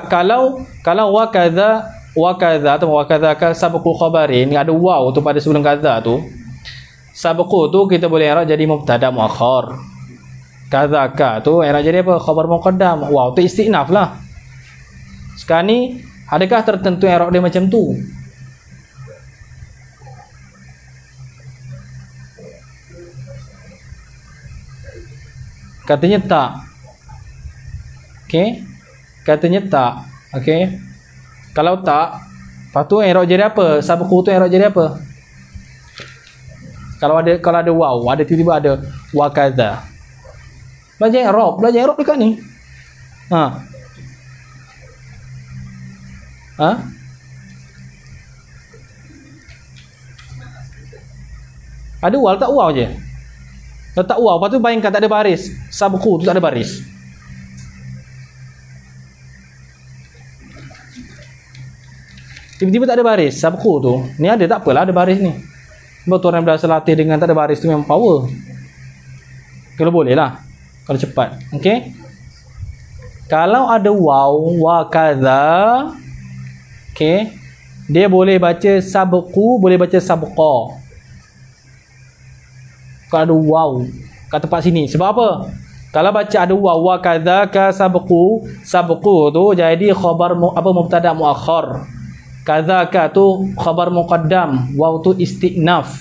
kalau wa kadza atau wa kadzaka sabqu khabarin, ada waw tu pada sebelum kadza tu. Sabqu tu kita boleh i'rab jadi mubtada muakhar. Kadzaka tu i'rab jadi apa? Khabar muqaddam. Waw tu istinaf lah. Sekarang ni adakah tertentu i'rab dia macam tu? Katanya tak. Okey. Katanya tak. Okey. Kalau tak, lepas tu i'rab jadi apa? Sabqu tu i'rab jadi apa? Kalau ada waw, ada tiba-tiba ada wa kadza. Belajar i'rab dekat ni. Ada waw tak waw je. Kalau tak waw, lepas tu bayangkan tak ada baris. Sabqu tu tak ada baris. Tiba-tiba tak ada baris. Sabqu tu. Ni ada tak apalah ada baris ni. Sebab tu orang berasa latih dengan tak ada baris tu memang power. Kalau boleh lah. Kalau cepat. Okey. Kalau ada waw, wa kadza. Okey. Dia boleh baca sabqu, boleh baca sabqa. Kalau ada waw kat tempat sini. Sebab apa? Kalau baca ada waw wa kadzaka sabqu, sabqu tu jadi khabar mubtada muakhar. Kadzaka tu khabar muqaddam, waw tu istinaf.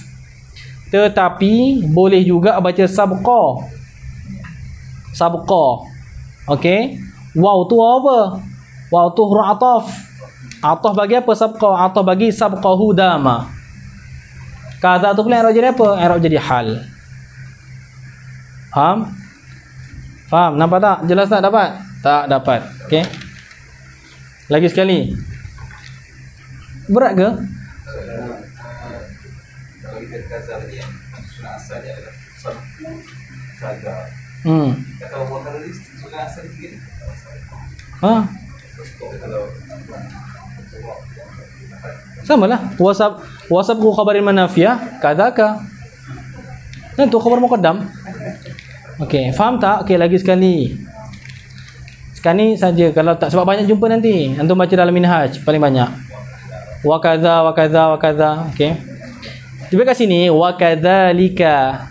Tetapi boleh juga baca sabqa. Sabqa. Okey. Waw tu apa? Waw tu huruf ataf. Ataf bagi apa sabqa? Ataf bagi sabqahu dama. Kadza tu pula i'rab jadi apa? I'rab jadi hal. Faham? Nampak tak? Jelas tak dapat? Tak dapat. Okey. Lagi sekali. Berat ke? Kalau kita kata tadi yang sunnah asalnya adalah kata. Kata orang kalau sunnah asal sikit. Sama lah. WhatsApp ku khabarin manafiyah kadzaka. Dan tu khabar muqaddam. Okey, faham tak? Okey, lagi sekali. Sekarang ni saja, kalau tak sebab banyak jumpa nanti. Antum baca dalam minhaj paling banyak. Wa kadza wa kadza wa kadza. Okey. Tiba kat sini wa kadzalika.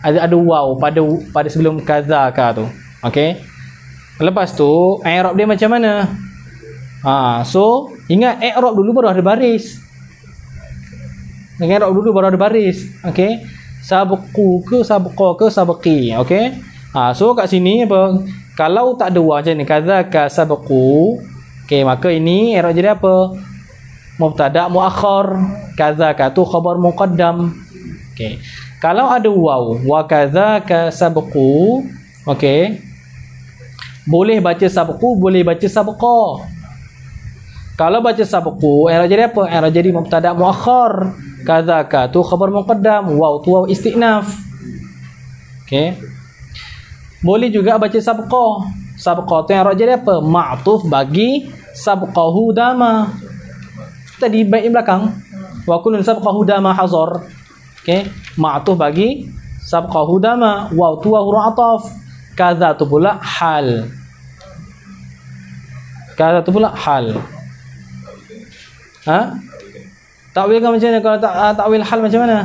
Ada waw pada sebelum kadzaka tu. Okey. Lepas tu i'rab dia macam mana? So ingat i'rab dulu baru ada baris. Dengan i'rab dulu baru ada baris. Okey. Sabqu ke sabqa ke sabqi. Okey. So kat sini apa? Kalau tak ada waw macam ni, kadzaka sabqu. Okey, maka ini i'rab jadi apa? Mubtada muakhar. Kadzaka tu khabar muqaddam. Okey. Kalau ada waw, wa kadzaka sabqu. Okey. Boleh baca sabqu, boleh baca sabqa. Kalau baca sabqu, i'rab jadi apa? I'rab jadi mubtada muakhar. Kadzaka tu khabar muqaddam, waw tu waw istinaf. Okey. Boleh juga baca sabqa. Sabqa tu i'rab jadi apa? Ma'tuf bagi sabqahu dama. Tadi baik di belakang. Wa kullun sabqahu dama hazar. Okey. Ma'tuf bagi sabqahu dama, waw tu waw huruf ataf. Kadza tu pula hal. Kadza tu pula hal. Takwil kan macam mana? Kalau takwil hal macam mana?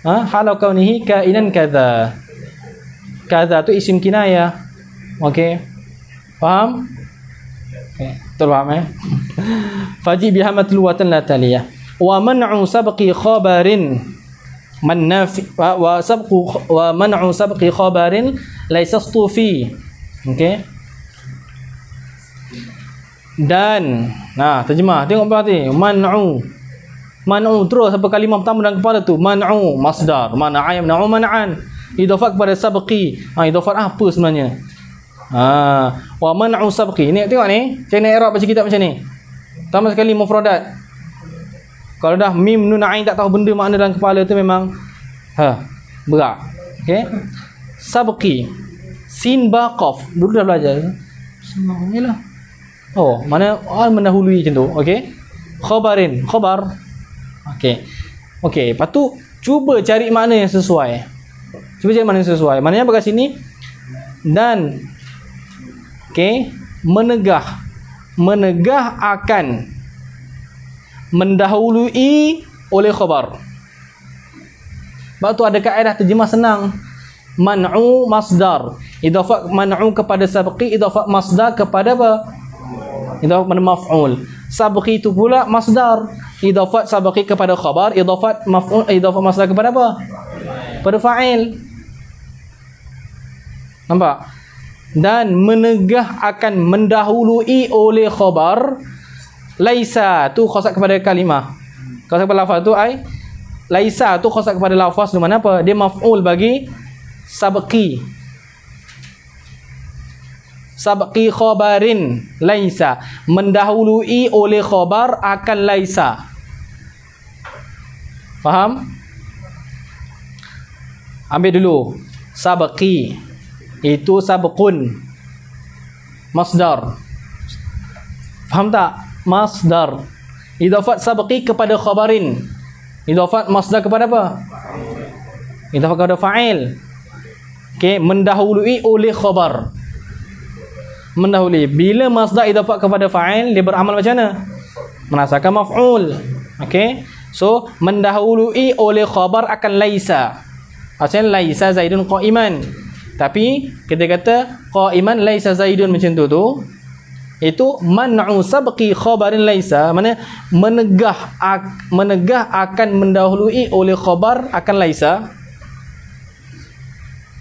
Halau kaunihi kainan kadza. Kadza tu isim kinayah. Okey. Faham? Okey, terfaham Faji biha matluwatan la taliyah. Wa man'u sabqi khabarin mannafi wa man'u sabqi khabarin laysa stufi. Okey. Dan terjemah, tengok berarti man'u terus apa kalimah pertama dalam kepala tu, man'u masdar, mana'a yamna'u man'an, idafah kepada sabqi. Idafah apa sebenarnya? Wa man'u sabqi ni, tengok ni cara nak i'rab baca kitab macam ni. Pertama sekali mufradat. Kalau dah mim nun ain tak tahu benda makna dalam kepala tu memang berat. Okey, sabqi sin ba qaf dulu dah belajar semualah. Mana mendahului macam tu. Okey. Khabarin, khabar. Okey. Okey, lepas tu cuba cari makna yang sesuai. Cuba cari makna yang sesuai. Maknanya apa kat sini? Dan okey, menegah akan mendahului oleh khabar. Sebab tu ada kaedah terjemah senang. Man'u masdar. Idafah man'u kepada sabqi, idafah masdar kepada apa? Idafat kepada maf'ul. Sabqi itu pula masdar. Idafat sabqi kepada khabar, idafat maf'ul, idafat masdar kepada apa? Pada fa'il. Nampak? Dan menegah akan mendahului oleh khabar. Laisa tu khasak kepada kalimah. Khasak kepada lafaz tu ai laisa tu khasak kepada lafaz di mana apa? Dia maf'ul bagi sabqi. Sabqi khabarin laisa, mendahului oleh khabar akan laisa. Faham? Ambil dulu sabqi itu sabqun masdar. Faham tak? Masdar. Idafat sabqi kepada khabarin. Idafat masdar kepada apa? Idafat kepada fa'il. Okey, mendahului oleh khabar. Mendahului. Bila masdar idafat kepada fa'il, dia beramal macam mana? Merasakan maf'ul. Okey. So, mendahului oleh khabar akan laisa. Maksudnya laisa zaidun qa'iman. Tapi kita kata qa'iman laisa zaidun macam tu itu man'u sabqi khabarin laisa, mana menegah akan mendahului oleh khabar akan laisa.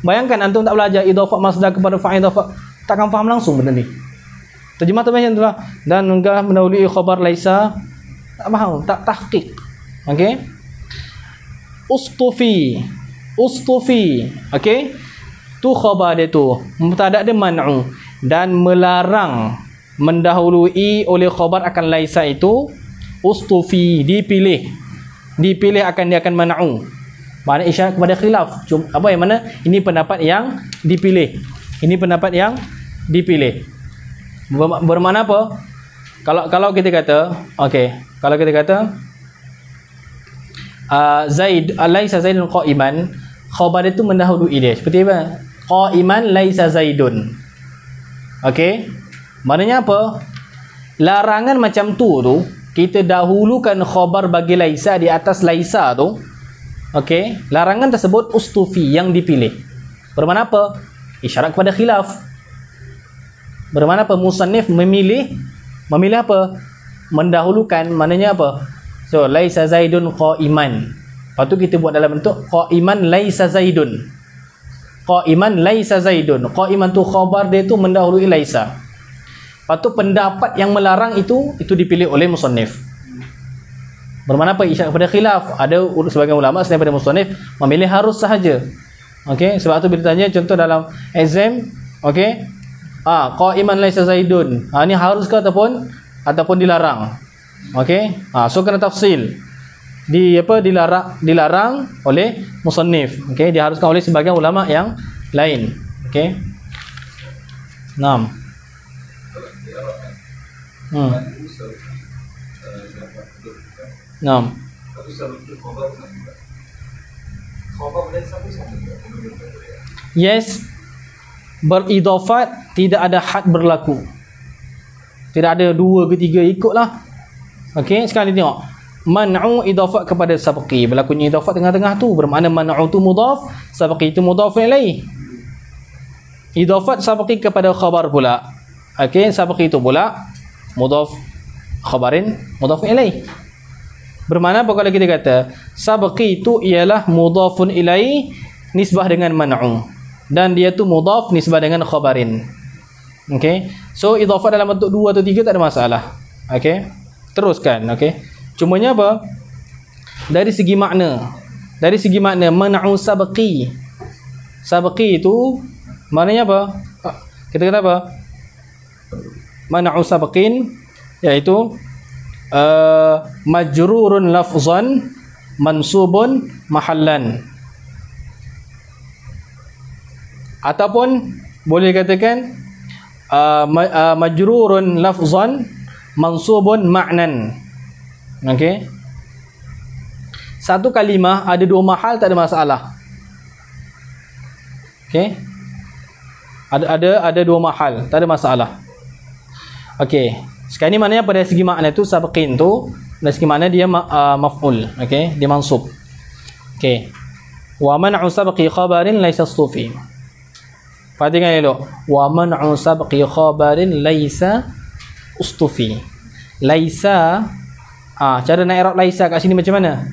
Bayangkan antum tak belajar idafah masdar kepada fa'il, idafah takkan faham langsung benda ni. Terjemah tu macam itulah. Dan enggak mendahului khabar laisa, tak faham, tak tahqiq. Okey. Ustufi. Okey. Tu khabar dia tu. Mubtada dia man'u, dan melarang mendahului oleh khabar akan laisa itu ustufi, dipilih akan dia akan man'u. Makna isyarat kepada khilaf. Apa yang mana? Ini pendapat yang dipilih. Bermakna apa? Kalau kita kata, okey, kalau kita kata Zaid laisa Zaidun qa'iman, khabar itu mendahului dia. Seperti apa? Qa'iman laisa Zaidun. Okey? Maknanya apa? Larangan macam tu kita dahulukan khabar bagi laisa di atas laisa tu. Okey? Larangan tersebut ustufi, yang dipilih. Bermakna apa? Isyarat kepada khilaf. Bermakna apa? Musannif memilih apa? mendahulukan maknanya apa? So laisa zaidun qa'iman. Lepas tu kita buat dalam bentuk qa'iman laisa zaidun. Qa'iman laisa zaidun. Qa'iman tu khabar dia tu mendahului laisa. Lepas tu pendapat yang melarang itu dipilih oleh musannif. Bermakna apa? Isyarat kepada khilaf. Ada sebagian ulama selain daripada musannif memilih harus sahaja. Okey, sebab tu bila tanya contoh dalam exam, okey. Qa'iman laisa zaidun. Ni harus ke ataupun dilarang. Okey. So kena tafsil. Dilarang oleh musannif. Okey, diharuskan oleh sebagian ulama yang lain. Okey. 6. Yes, beridafat tidak ada had berlaku. Tidak ada 2 ke 3 ikutlah. Okey, sekarang kita tengok. Man'u idafat kepada sabqi. Berlakunya idafat tengah-tengah tu bermakna man'u tu mudaf, sabqi tu mudaf ilaih. Idafat sabqi kepada khabar pula. Okey, sabqi itu pula mudaf khabarin mudaf ilaih. Bermakna apa kalau kita kata sabqi itu ialah mudafun ilaih nisbah dengan man'u dan dia tu mudaf nisbah dengan khabarin. Okey. So idafat dalam bentuk 2 atau 3 tak ada masalah. Okey. Teruskan, okey. Cumanya apa? Dari segi makna man'u sabqi. Sabqi itu maknanya apa? Kita kata apa? Man'u sabqin iaitu majrurun lafzan mansubun mahallan. Ataupun boleh katakan majrurun lafzan mansubun ma'nan. Okey. Satu kalimah ada 2 mahal tak ada masalah. Okey. Ada 2 mahal, tak ada masalah. Okey. Sekarang ni maknanya pada segi makna tu sabqin tu dari segi makna dia maf'ul. Okey, dia mansub. Okey. Wa man'u sabqi khabarin laisa stufi. Perhatikan elok. Wa man'u sabqi khabarin laisa ustufi. Laisa, cara nak i'rab laisa kat sini macam mana?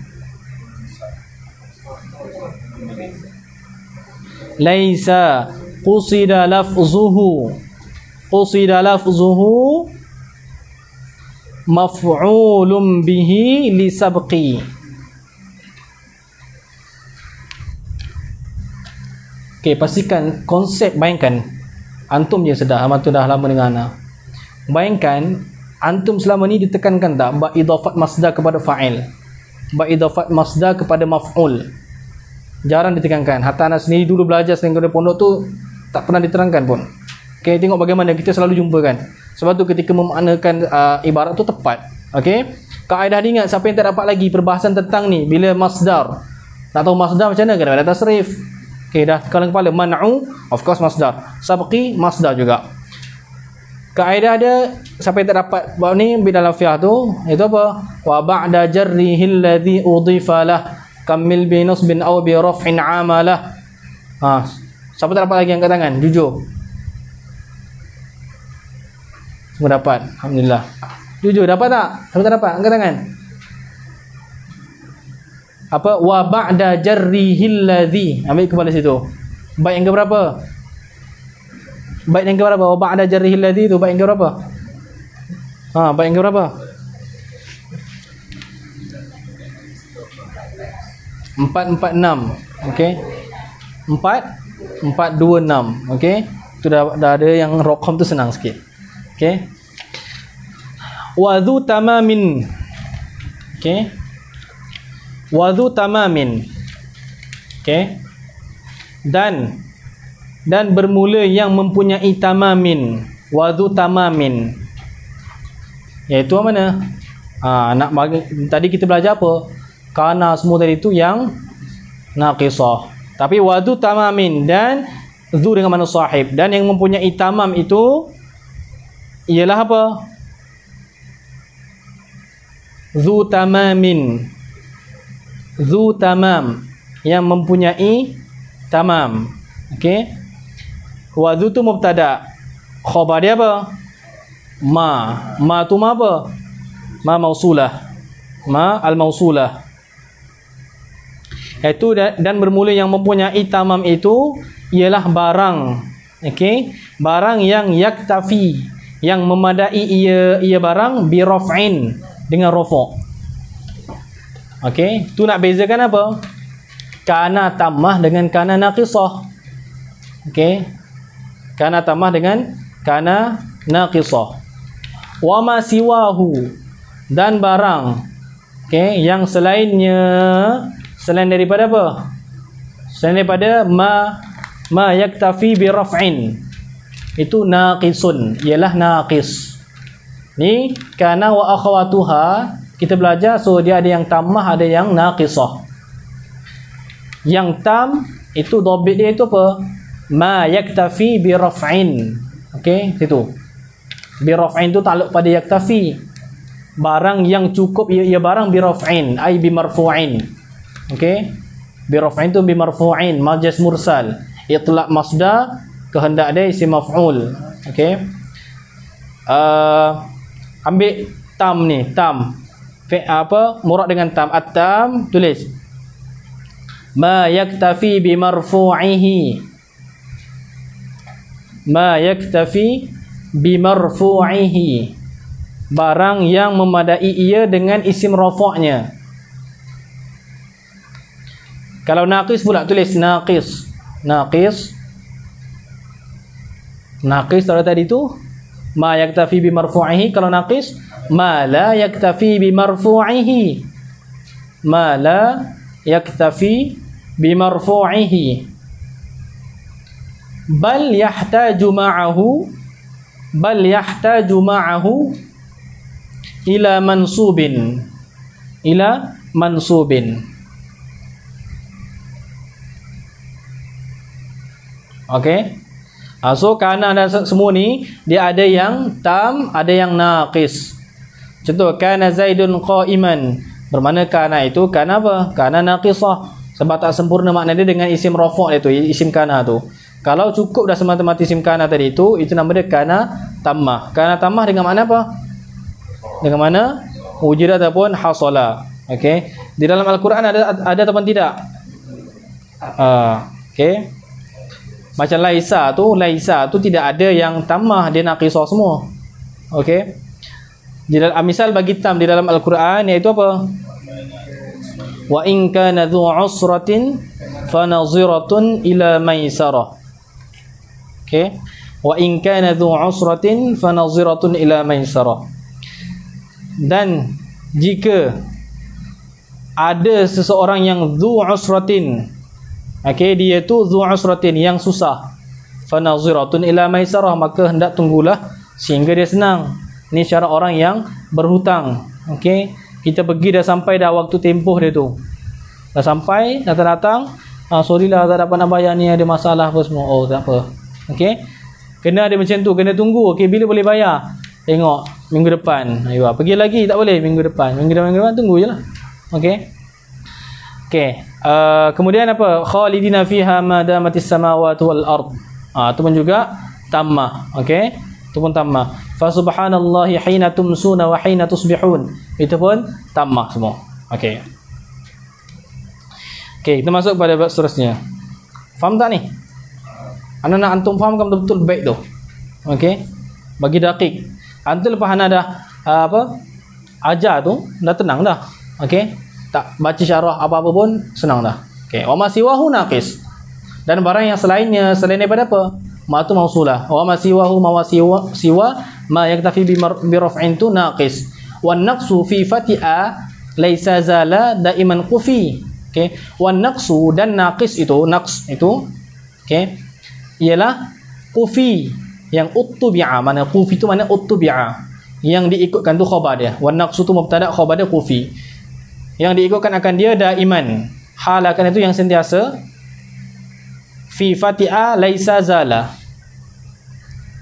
Laisa qusida lafzuhu maf'ulun bihi li sabqi. Okey, pastikan konsep. Bayangkan antum je sedar, antum dah lama dengar ana. Bayangkan antum selama ni ditekankan tak ba idafat masdar kepada fa'il, ba idafat masdar kepada maf'ul. Jarang ditekankan. Hatta anak sendiri dulu belajar selain kepada pondok tu tak pernah diterangkan pun. Okey, tengok bagaimana kita selalu jumpa kan. Sebab tu ketika memaknakan ibarat tu tepat. Okey, kaedah diingat siapa yang tak dapat lagi perbahasan tentang ni bila masdar. Tak tahu masdar macam mana kena ada tasrif. Okey, dah kalau kepala man'u of course masdar, sabqi masdar juga. Kaedah ada siapa yang tak dapat bab ni dalam fiqh tu itu apa? Wa ba'da jarrihi alladhi udifa lah kamil bi nasbin aw bi raf'in amalah. Siapa tak dapat lagi angkat tangan? Jujur. Semua dapat. Alhamdulillah. Jujur dapat tak? Siapa tak dapat? Angkat tangan. Apa? Wa ba'da jarrihi alladhi. Ambil kepala situ. Bait yang ke berapa? Bait yang ke berapa? Wa ba'da jarrihi alladhi tu bait yang ke berapa? Bait yang ke berapa? 446. Okey. 426. Okey. Tu dah ada yang raqam tu senang sikit. Okey. Wa dhu tamamin. Okey. Wa dhu tamamin. Okey. Dan bermula yang mempunyai tamamin. Wa dhu tamamin. Iaitu mana? Nak bagi, tadi kita belajar apa? Kana semua tadi itu yang naqisah. Tapi wa dhu tamamin dan dhu dengan mana sahib, dan yang mempunyai tamam itu ialah apa? Dhu tamamin. Dhu tamam, yang mempunyai tamam. Okey. Wa dhu tu mubtada. Khabar dia apa? Ma tu ma apa? ma mausulah, ma al-mausulah. Itu dan bermula yang mempunyai tamam itu ialah barang, okey, barang yang yaktafi, yang memadai ia barang bi raf'in, dengan rafa'. Okey, tu nak bezakan apa? Kana tammah dengan kana naqisah. Okey, kana tammah dengan kana naqisah. Wa ma siwahu, dan barang, okey, yang selainnya, selain daripada apa? Selain daripada ma yaktafi bi raf'in, itu naqisun, ialah naqis. Ni kana wa akhawatuha kita belajar, so dia ada yang tammah, ada yang naqisah. Yang tam itu dhabit dia itu apa? Ma yaktafi bi raf'in. Okey, situ. Bi raf'in tu takluk pada yaktafi. Barang yang cukup ia barang bi raf'in, ai bi marfu'in. Okey. Bi raf'in tu bi marfu'in, majaz mursal. Itlaq masdar, kehendak dia isim maf'ul. Okey. Ambil tam ni, tam. Apa? Murad dengan tam. At-tam tulis ma yaktafi bi marfu'ihi. Ma yaktafi bi marfu'ihi. Barang yang memadai ia dengan isim rafa'nya. Kalau naqis pula tulis naqis. Naqis. Naqis kalau tadi tu ma yaktafi bi marfu'ihi. Kalau naqis ma la yaktafi bi marfu'ihi. Ma la yaktafi bi marfu'ihi. Bal yahtaju ma'ahu. Bal yahtaju ma'ahu ila mansubin. Ila mansubin. Okey. So kana dan semua ni dia ada yang tam, ada yang naqis. Contoh kana Zaidun qa'iman, bermakna kana itu kana apa? Kana naqisah, sebab tak sempurna makna dia dengan isim rafa' dia tu, isim kana tu. Kalau cukup dah semata-mata isim kana tadi itu nama dia kana tammah. Kana tammah dengan makna apa? Dengan mana? Wujud ataupun hasala. Okey. Di dalam Al-Quran ada ataupun tidak? Okey. Macam laisa tu tidak ada yang tammah, dia naqisah semua. Okey. Misal bagi tam di dalam Al-Quran iaitu apa? Wa in kana dhu usratin fa naziratun ila maisarah. Okey. Wa in kana dhu usratin fa naziratun ila maisarah. Dan jika ada seseorang yang dhu usratin, okey, dia tu dhu usratin, yang susah, fa naziratun ila maisarah, maka hendak tunggulah sehingga dia senang. Ni syarat orang yang berhutang. Okey, kita pergi dah sampai dah waktu tempoh dia tu. Dah sampai, datang-datang, sorry lah tak dapat nak bayar ni, ada masalah apa semua. Oh, tak apa. Okey. Kena ada macam tu, kena tunggu. Okey, bila boleh bayar? Tengok minggu depan. Ayo, pergi lagi tak boleh minggu depan. Minggu depan tunggu jelah. Okey. Okey. Kemudian apa? Khalidina fiha ma damatis samawati wal ard. Itu pun juga tammah. Okey. Itu pun tammah. Fa subhanallahi hina tumsuna wa hina tusbihun. Itu pun tammah semua. Okey. Okey, kita masuk pada bab seterusnya. Faham tak ni? Ana nak antum fahamkan betul-betul baik tu. Okey. Bagi dakik. Antum lepas ana dah ajar tu dah tenang dah. Okey. Tak baca syarah apa-apa pun senang dah. Okey. Wa ma siwahu naqis. Dan barang yang selainnya, selain daripada apa? Ma tu mausulah. Wa ma siwahu ma siwa ma yaktafi bi raf'in tu naqis. Wan naqsu fi fati'a laisa zala daiman qufi. Okey. Wan naqsu dan naqis itu, naqs itu, okey, ialah qufi, yang uttubi'a. Mana qufi tu mana uttubi'a, yang diikutkan tu khabar dia. Wan naqsu tu mubtada, khabar dia qufi, yang diikutkan akan dia daiman, hal akan itu yang sentiasa. Fi fati'a laisa zala.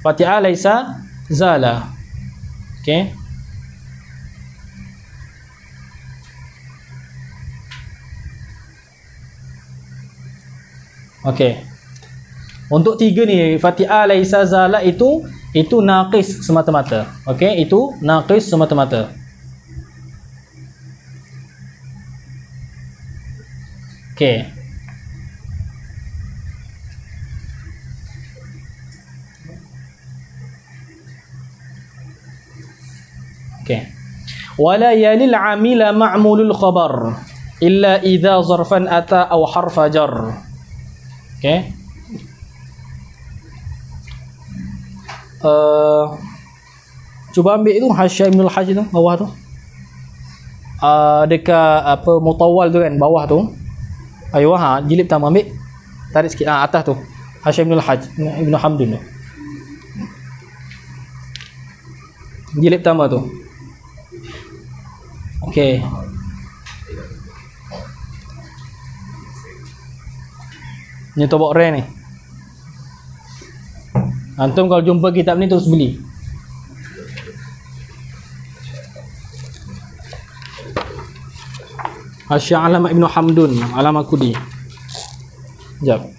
Fati'a laisa zala. Okey. Okey. Untuk tiga ni, fati'a laisa zala itu naqis semata-mata. Okey, itu naqis semata-mata. Okey. Okey. Wala yalil amila ma'mulul khabar illa idza zarfan ata aw harfa jar. Okey. Cuba ambil tu Hasya Ibnul Hajj tu bawah tu. Dekat apa mutawal tu kan bawah tu. Ayo jilid pertama ambil. Tarik sikit atas tu. Hasya Ibnul Hajj Ibnu Hamdun tu. Jilid pertama tu. Okey. Ni tobok rare ni. Antum kalau jumpa kitab ni terus beli. Hasya Alama Ibnu Hamdun, Alama Kudi. Sekejap.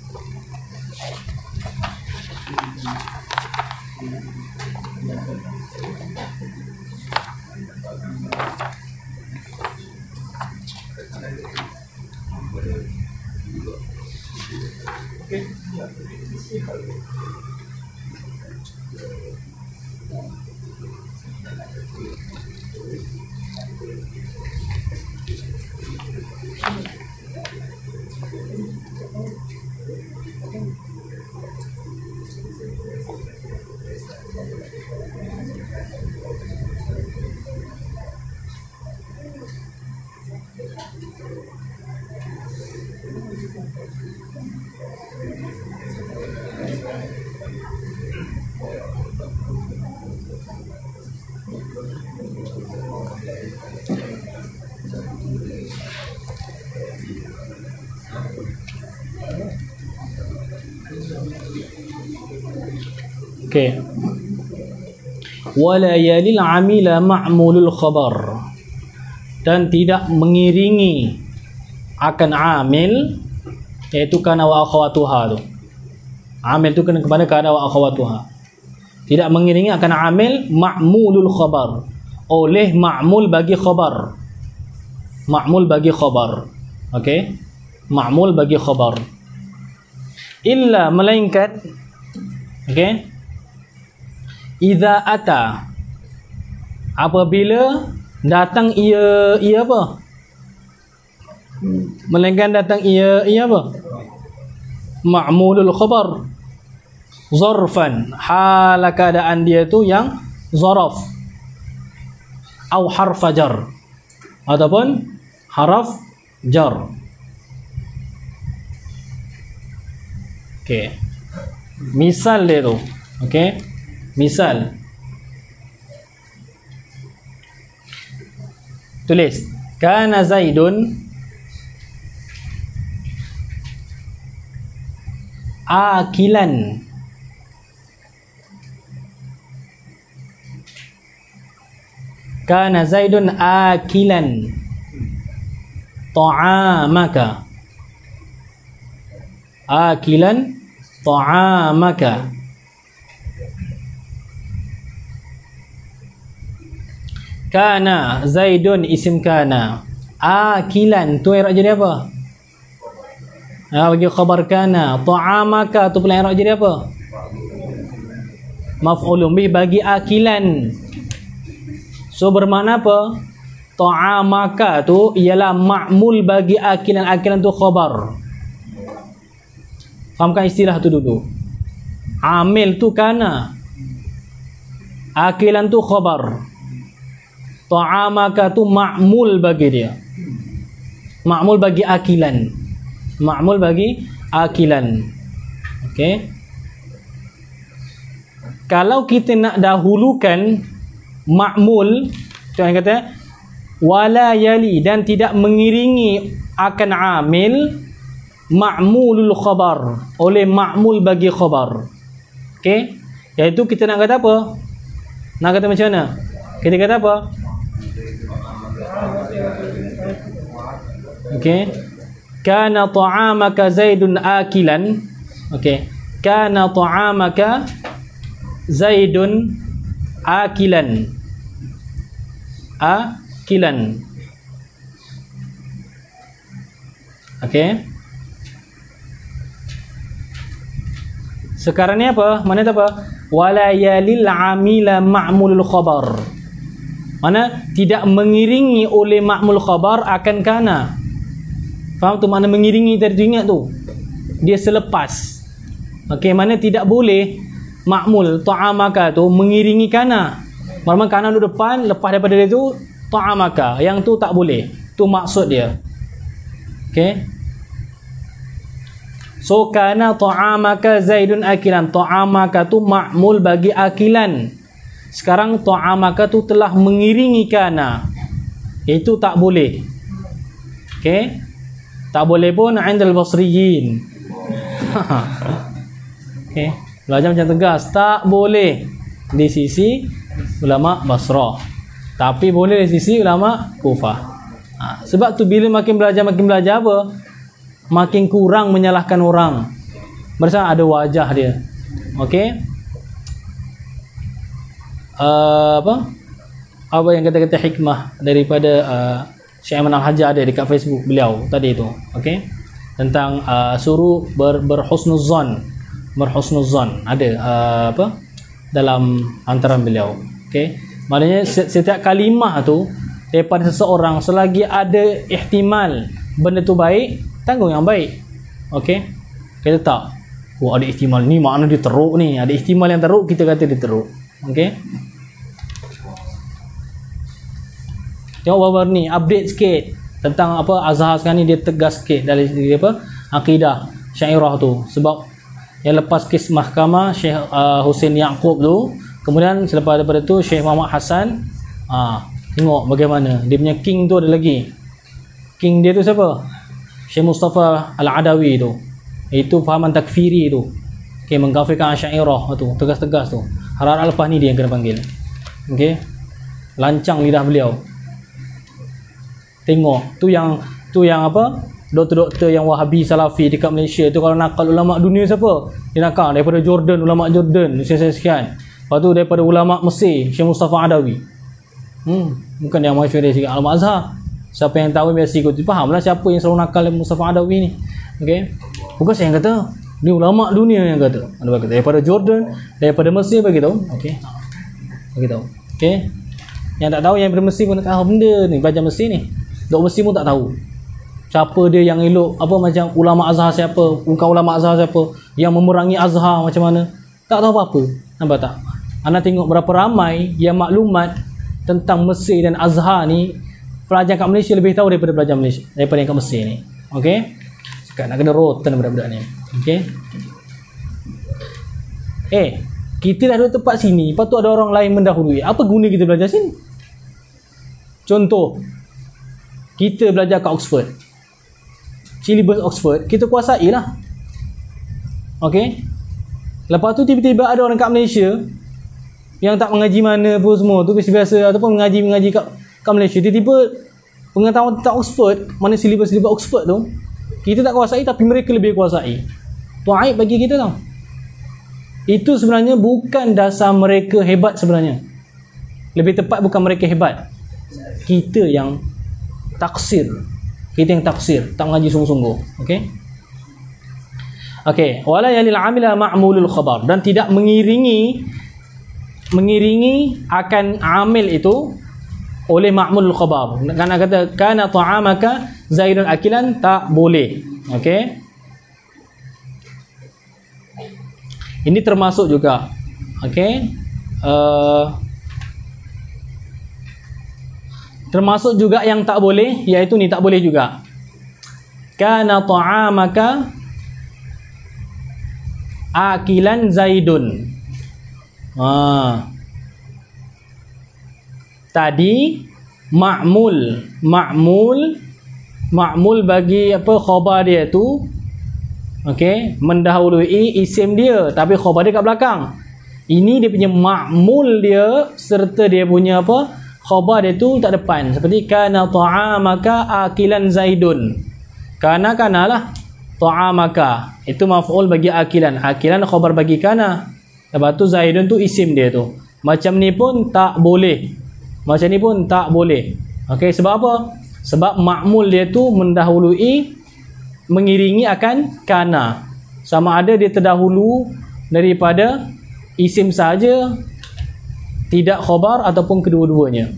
Okey. Wala yalil amila ma'mulul khabar, dan tidak mengiringi akan amil, iaitu kana wa akhawatuha tu. Amil tu kena kepada kana wa akhawatuha. Tidak mengiringi akan amil ma'mulul khabar, oleh ma'mul bagi khabar. Ma'mul bagi khabar. Okey. Ma'mul bagi khabar. Illa melainkan, okey, idza ata, apabila datang ia apa? Melainkan datang ia apa? Ma'mulul khabar zarfan, hal keadaan dia tu yang zaraf, au harfa jar, ataupun haraf jar. Okey. Misal dia tu. Okey. Misal. Tulis. Kana Zaidun akilan. Kana Zaidun akilan ta'amaka. Akilan ta'amaka. Kana Zaidun isim kana. Akilan tu i'rab jadi apa? Bagi khabar kana. Ta'amaka tu pula i'rab jadi apa? Maf'ulun bih bagi akilan. So bermakna apa? Ta'amaka tu ialah ma'mul bagi akilan. Akilan tu khabar. Fahamkan istilah tu dulu. Amil tu kana, akilan tu khabar. Ta'amaka tu ma'mul bagi dia. Ma'mul bagi akilan. Ma'mul bagi akilan. Okey. Kalau kita nak dahulukan ma'mul, contoh kata wala yali, dan tidak mengiringi akan amil ma'mulul khabar, oleh ma'mul bagi khabar. Okey, iaitu kita nak kata apa? Nak kata macam mana? Kita kata apa? Okey, kana ta'amaka Zaidun akilan. Okey, kana ta'amaka Zaidun akilan. Akilan. Okey. Sekarang ni apa? Mana tu apa? Wala yalil amila ma'mulul khabar. Mana tidak mengiringi oleh ma'mul khabar akan kana. Faham tu mana mengiringi tadi tu, ingat tu. Dia selepas. Okey, mana tidak boleh ma'mul ta'amaka tu mengiringi kana. Maknanya kana duduk depan, lepas daripada dia tu ta'amaka. Yang tu tak boleh. Tu maksud dia. Okey. So kana ta'amaka Zaidun akilan. Ta'amaka tu ma'mul bagi akilan. Sekarang ta'amaka tu telah mengiringi kana. Itu tak boleh. Okey. Tak boleh pun 'indal basriyin. Okey. Belajar macam tegas, tak boleh di sisi ulama Basrah. Tapi boleh di sisi ulama Kufah. Sebab tu bila makin belajar apa? Makin kurang menyalahkan orang. Berasa ada wajah dia. Okey. Apa yang kata-kata hikmah daripada Syekh Aiman Al-Hajjah ada dekat Facebook beliau tadi tu. Okey. Tentang suruh berhusnuzan. Berhusnuzan ada dalam antaran beliau. Okey. Maknanya setiap kalimah tu daripada seseorang selagi ada ihtimal benda tu baik, tanggung yang baik. Okey. Kita tak ada ihtimal ni makna dia teruk ni. Ada ihtimal yang teruk, kita kata dia teruk. Okey. Tengok baru ni update sikit tentang Azhar sekarang ni, dia tegas sikit dari akidah Syairah tu. Sebab yang lepas kes mahkamah Syekh Hussein Yaqub tu, kemudian selepas daripada tu Syekh Muhammad Hassan, tengok bagaimana dia punya king tu ada lagi. King dia tu siapa? Syekh Mustafa Al-Adawi tu. Itu fahaman takfiri tu. Okey, mengkafirkan Asy'ariyah tu, tegas-tegas tu. Harap lepas ni dia yang kena panggil. Okey. Lancang lidah beliau. Tengok, tu yang apa? Doktor-doktor yang Wahabi Salafi dekat Malaysia tu, kalau nakal ulama dunia siapa? Dia nakal daripada Jordan, ulama Jordan, sekian. Lepas tu daripada ulama Mesir, Syekh Mustafa Adawi. Bukan yang masyhur dia sikit ulama Azhar. Siapa yang tahu biasa ikut. Fahamlah siapa yang selalu nakal Mustafa Adawi ni. Okey. Bukan saya yang kata, ni ulama dunia yang kata. Ada kata daripada Jordan, daripada Mesir bagi tahu. Okey. Bagi tahu. Okey. Yang tak tahu yang daripada Mesir pun tak tahu benda ni, belajar Mesir ni. Dok Mesir pun tak tahu. Siapa dia yang elok, macam ulama Azhar siapa, bukan ulama Azhar siapa, yang memerangi Azhar macam mana, tak tahu apa-apa. Nampak tak? Anda tengok berapa ramai yang maklumat tentang Mesir dan Azhar ni, pelajar kat Malaysia lebih tahu daripada pelajar Malaysia, daripada yang kat Mesir ni. Okey? Sekarang nak kena rotan budak-budak ni. Okey? Kita dah duduk tempat sini, lepas tu ada orang lain mendahului. Apa guna kita belajar sini? Contoh, kita belajar kat Oxford. Syllabus Oxford, kita kuasai lah. Okey. Lepas tu tiba-tiba ada orang kat Malaysia yang tak mengaji mana pun semua tu, biasa-biasa ataupun mengaji kat Malaysia, tiba-tiba pengetahuan tentang Oxford, mana syllabus Oxford tu, kita tak kuasai tapi mereka lebih kuasai. Tu aib bagi kita tau. Itu sebenarnya bukan dasar mereka hebat sebenarnya. Lebih tepat bukan mereka hebat. Kita yang taksir. Kita yang taksir, tak mengaji sungguh-sungguh. Okey. Okey, wala yalil amila ma'mulul khabar, dan tidak mengiringi akan amil itu oleh ma'mulul khabar. Karena kata kana ta'amaka Zaidun akilan, tak boleh. Okey. Ini termasuk juga. Okey. Termasuk juga yang tak boleh, iaitu ni tak boleh juga. Kana ta'amaka akilan Zaidun. Tadi ma'mul bagi khabar dia tu, okey, mendahului isim dia, tapi khabar dia kat belakang. Ini dia punya ma'mul dia serta dia punya khabar dia tu tak depan. Seperti kana ta'amaka akilan Zaidun. Kana lah ta'amaka, itu maf'ul bagi akilan. Akilan khabar bagi kana. Lepas tu Zaidun tu isim dia tu. Macam ni pun tak boleh. Macam ni pun tak boleh. Okey, sebab apa? Sebab ma'mul dia tu mendahului mengiringi akan kana. Sama ada dia terdahulu daripada isim saja, tidak khabar, ataupun kedua-duanya.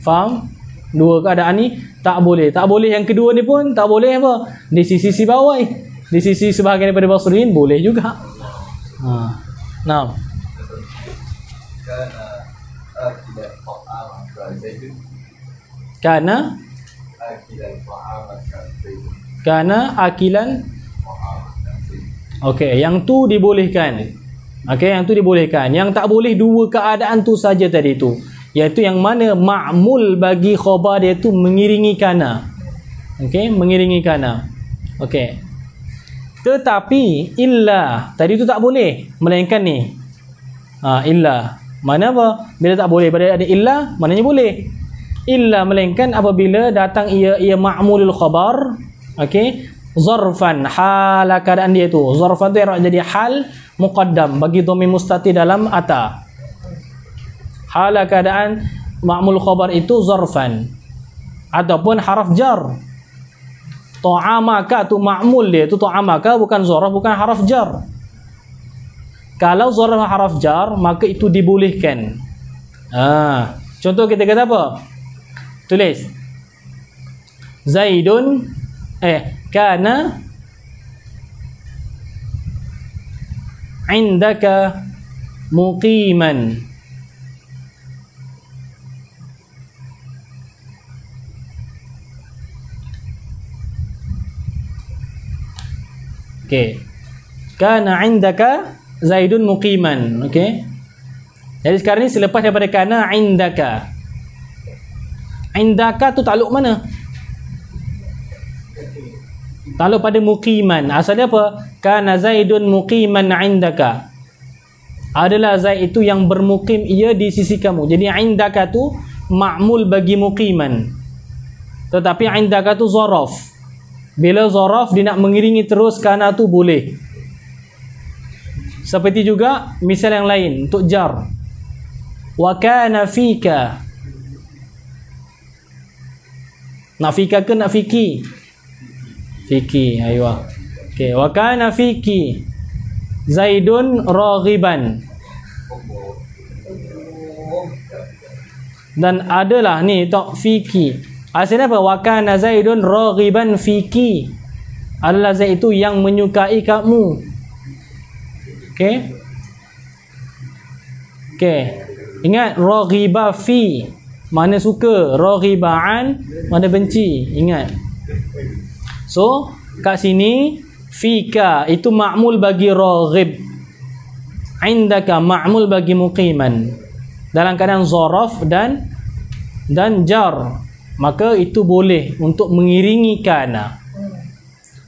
Faham? Dua keadaan ni tak boleh. Tak boleh yang kedua ni pun tak boleh apa? Di sisi bawah, di sisi sebahagian daripada Basriyin boleh juga. Nah. Karena akilan. Okey, yang tu dibolehkan. Okey, yang tu dibolehkan. Yang tak boleh dua keadaan tu saja tadi tu. Iaitu yang mana ma'mul bagi khabar dia tu mengiringi kana. Okey, mengiringi kana. Okey. Tetapi illa tadi tu tak boleh, melainkan ni. Illa. Mana apa? Bila tak boleh, pada ada illa, maknanya boleh. Illa melainkan apabila datang ia ma'mulul khabar. Okey, zarfan, hal keadaan dia tu. Zarfan tu yang jadi hal muqaddam bagi dhamir mustatir dalam ata. Hal keadaan ma'mul khabar itu zarfan ataupun haraf jar. Ta'amaka tu ma'mul dia tu, ta'amaka bukan zarf, bukan haraf jar. Kalau zarf haraf jar, maka itu dibolehkan. Contoh kita kata apa? Tulis Zaidun kana indaka muqiman. Okey. Kana indaka Zaidun muqiman. Okey. Jadi sekarang ni selepas daripada kana indaka. Indaka tu takluk mana? Takluk pada muqiman. Asalnya apa? Kana Zaidun muqiman indaka. Adalah Zaid itu yang bermukim ia di sisi kamu. Jadi indaka tu ma'mul bagi muqiman. Tetapi indaka tu zaraf. Bila zaraf dia nak mengiringi terus kana tu boleh. Seperti juga misal yang lain untuk jar. Wa kana fika. Nak fika ke nak fiki? Fiki, aywa. Okey, wa kana fiki Zaidun raghiban. Dan adalah ni tok fiki. Asalnya apa? Wa kana Zaidun raghiban fiki. Adalah Zaid itu yang menyukai kamu. Okey. Okey. Ingat raghiba fi. Mana suka, raghibaan mana benci. Ingat. So, kat sini fika itu ma'mul bagi raghib. Indaka ma'mul bagi muqiman. Dalam keadaan zaraf dan jar. Maka itu boleh untuk mengiringi kana.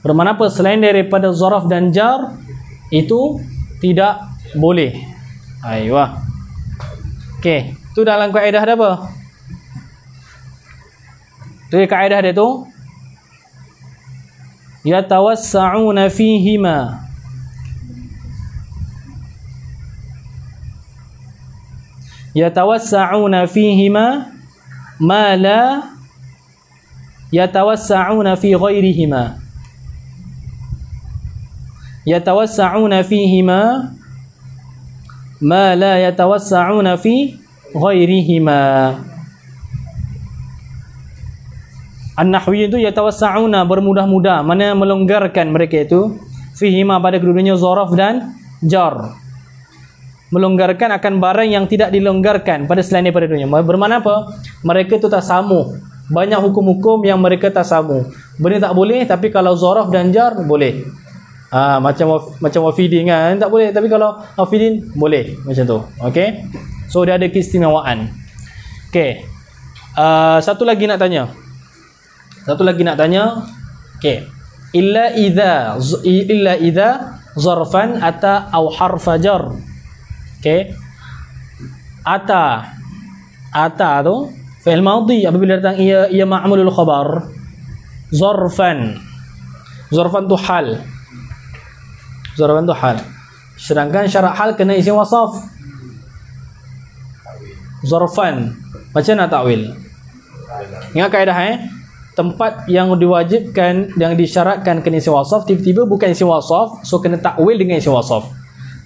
Bermakna apa? Selain daripada zaraf dan jar itu tidak boleh. Aywa. Okey, tu dalam kaedah dia apa? Tu kaedah dia tu yatawassa'una fihima. Yatawassa'una fihima ma la yatawassa'una fi ghairihima. Yatawassa'una fihima ma la yatawassa'una fi ghairihima. An-Nahwiyin itu yatawassa'una bermudah-mudah, mana melonggarkan mereka itu fihima pada kedudukannya zaraf dan jar. Melonggarkan akan barang yang tidak dilonggarkan pada selain daripada dunia. Bermakna apa? Mereka itu tak sama. Banyak hukum-hukum yang mereka tak sama. Benda tak boleh, tapi kalau zaraf dan jar boleh. Macam wafidin kan tak boleh, tapi kalau wafidin boleh, macam tu. Okey. So dia ada keistimewaan. Okey. Satu lagi nak tanya. Okey. Illa idza zarfan ata au harfa jar. Okey. Ata tu fi'il madhi apabila datang ia ma'mulul khabar. Zarfan tu hal. Zarfan tu hal. Sedangkan syarat hal kena isim wasaf. Zarfan macam nak takwil? Ingat kaedah tempat yang diwajibkan, yang disyaratkan kena isi wasaf, tiba-tiba bukan isi wasaf, so kena takwil dengan isi wasaf.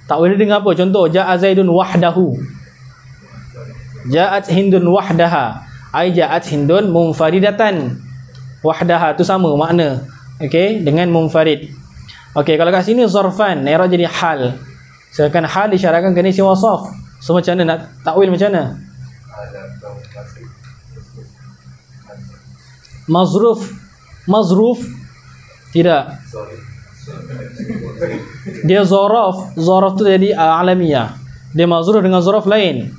Takwil dengan apa? Contoh, ja'a Zaidun wahdahu, ja'at Hindun wahdaha, ai ja'at Hindun munfaridatan. Wahdaha tu sama makna, okey, dengan munfarid. Okey, kalau kat sini zarfan, i'rab jadi hal. Sedangkan hal disyaratkan kena isi wasaf. So macam mana nak takwil, macam mana? Mazruf tidak, dia zaraf tu jadi alamiah, dia mazruf dengan zaraf lain.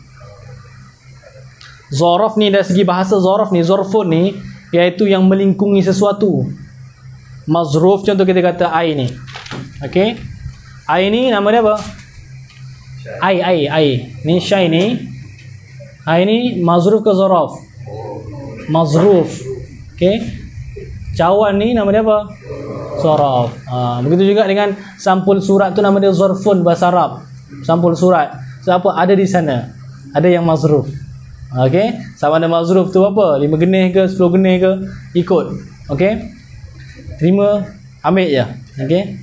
Zaraf ni dari segi bahasa, zaraf ni, zarfun ni iaitu yang melingkungi sesuatu. Mazruf contoh kita kata ai ni, okey, ai ni nama dia apa? Ai ni syai ni, ai ni mazruf ke zaraf? Mazruf. Okey, cawan ni nama dia apa? Zaraf. Begitu juga dengan sampul surat tu, nama dia zarfun bahasa Arab. Sampul surat. Siapa ada di sana? Ada yang mazruf. Okey, sama ada mazruf tu apa? 5 genih ke 10 genih ke, ikut. Okey, terima, ambil je. Okey,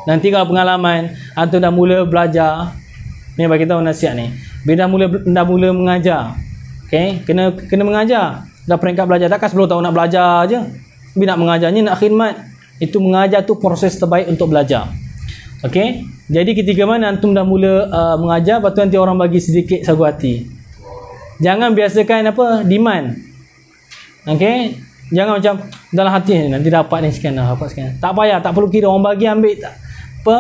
nanti kalau pengalaman antum dah mula belajar ni, bagi tahu nasihat ni, bila dah mula mengajar, okey, kena mengajar. Dah peringkat belajar, takkan 10 tahun nak belajar je. Bila nak mengajarnya, nak khidmat. Itu mengajar tu proses terbaik untuk belajar. Okey, jadi ketika mana antum dah mula mengajar, lepas tu nanti orang bagi sedikit sagu hati. Jangan biasakan apa, demand. Okey, jangan macam dalam hati, nanti dapat ni sekian, dapat sekian. Tak payah, tak perlu kira orang bagi ambil, tak apa,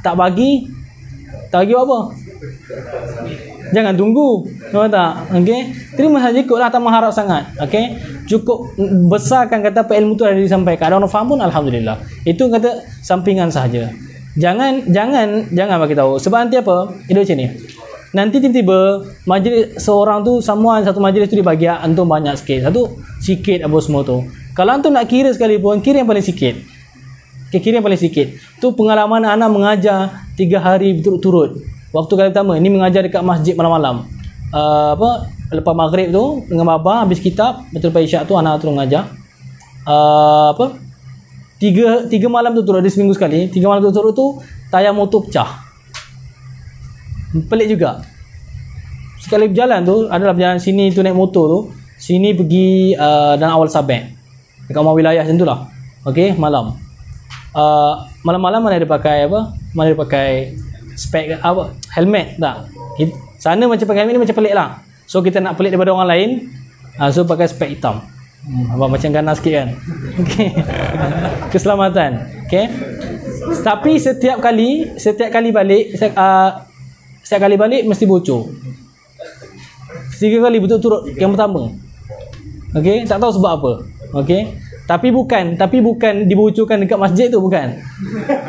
tak bagi, tak bagi apa. Jangan tunggu, nampak tak? Okey, terima saja, ikutlah, tak mengharap sangat. Okey, cukup besarkan kata apa ilmu tu ada disampaikan. Ada orang faham pun alhamdulillah. Itu kata sampingan sahaja. Jangan bagi tahu. Sebab nanti apa? Dia macam ni. Nanti tiba-tiba majlis seorang tu, semua satu majlis tu dibagi antum banyak sikit. Satu sikit apa semua tu. Kalau antum nak kira sekalipun, kira yang paling sikit. Kira yang paling sikit. Tu pengalaman anak mengajar 3 hari berturut-turut. Waktu kali pertama ni mengajar dekat masjid malam-malam. Lepas maghrib tu dengan baba habis kitab, betul lepas isyak tu anak terus mengajar. Tiga malam tu turut, dia seminggu sekali. 3 malam tu turut tu tayar motor pecah. Pelik juga. Sekali berjalan tu, adalah berjalan sini tu naik motor tu, sini pergi dan awal Sabek. Dekat rumah wilayah macam tu lah. Okey, malam. Malam-malam mana dia pakai apa? Mana dia pakai spek apa, helmet tak? Sana macam pakai helmet ni macam pelik lah. So kita nak pelik daripada orang lain, so pakai spek hitam. Macam ganas sikit kan. Okay. Keselamatan. Okay. Tapi setiap kali balik mesti bocor. 3 kali betul-betul yang pertama. Okay. Tak tahu sebab apa. Okay. Tapi bukan dibocorkan dekat masjid tu, bukan.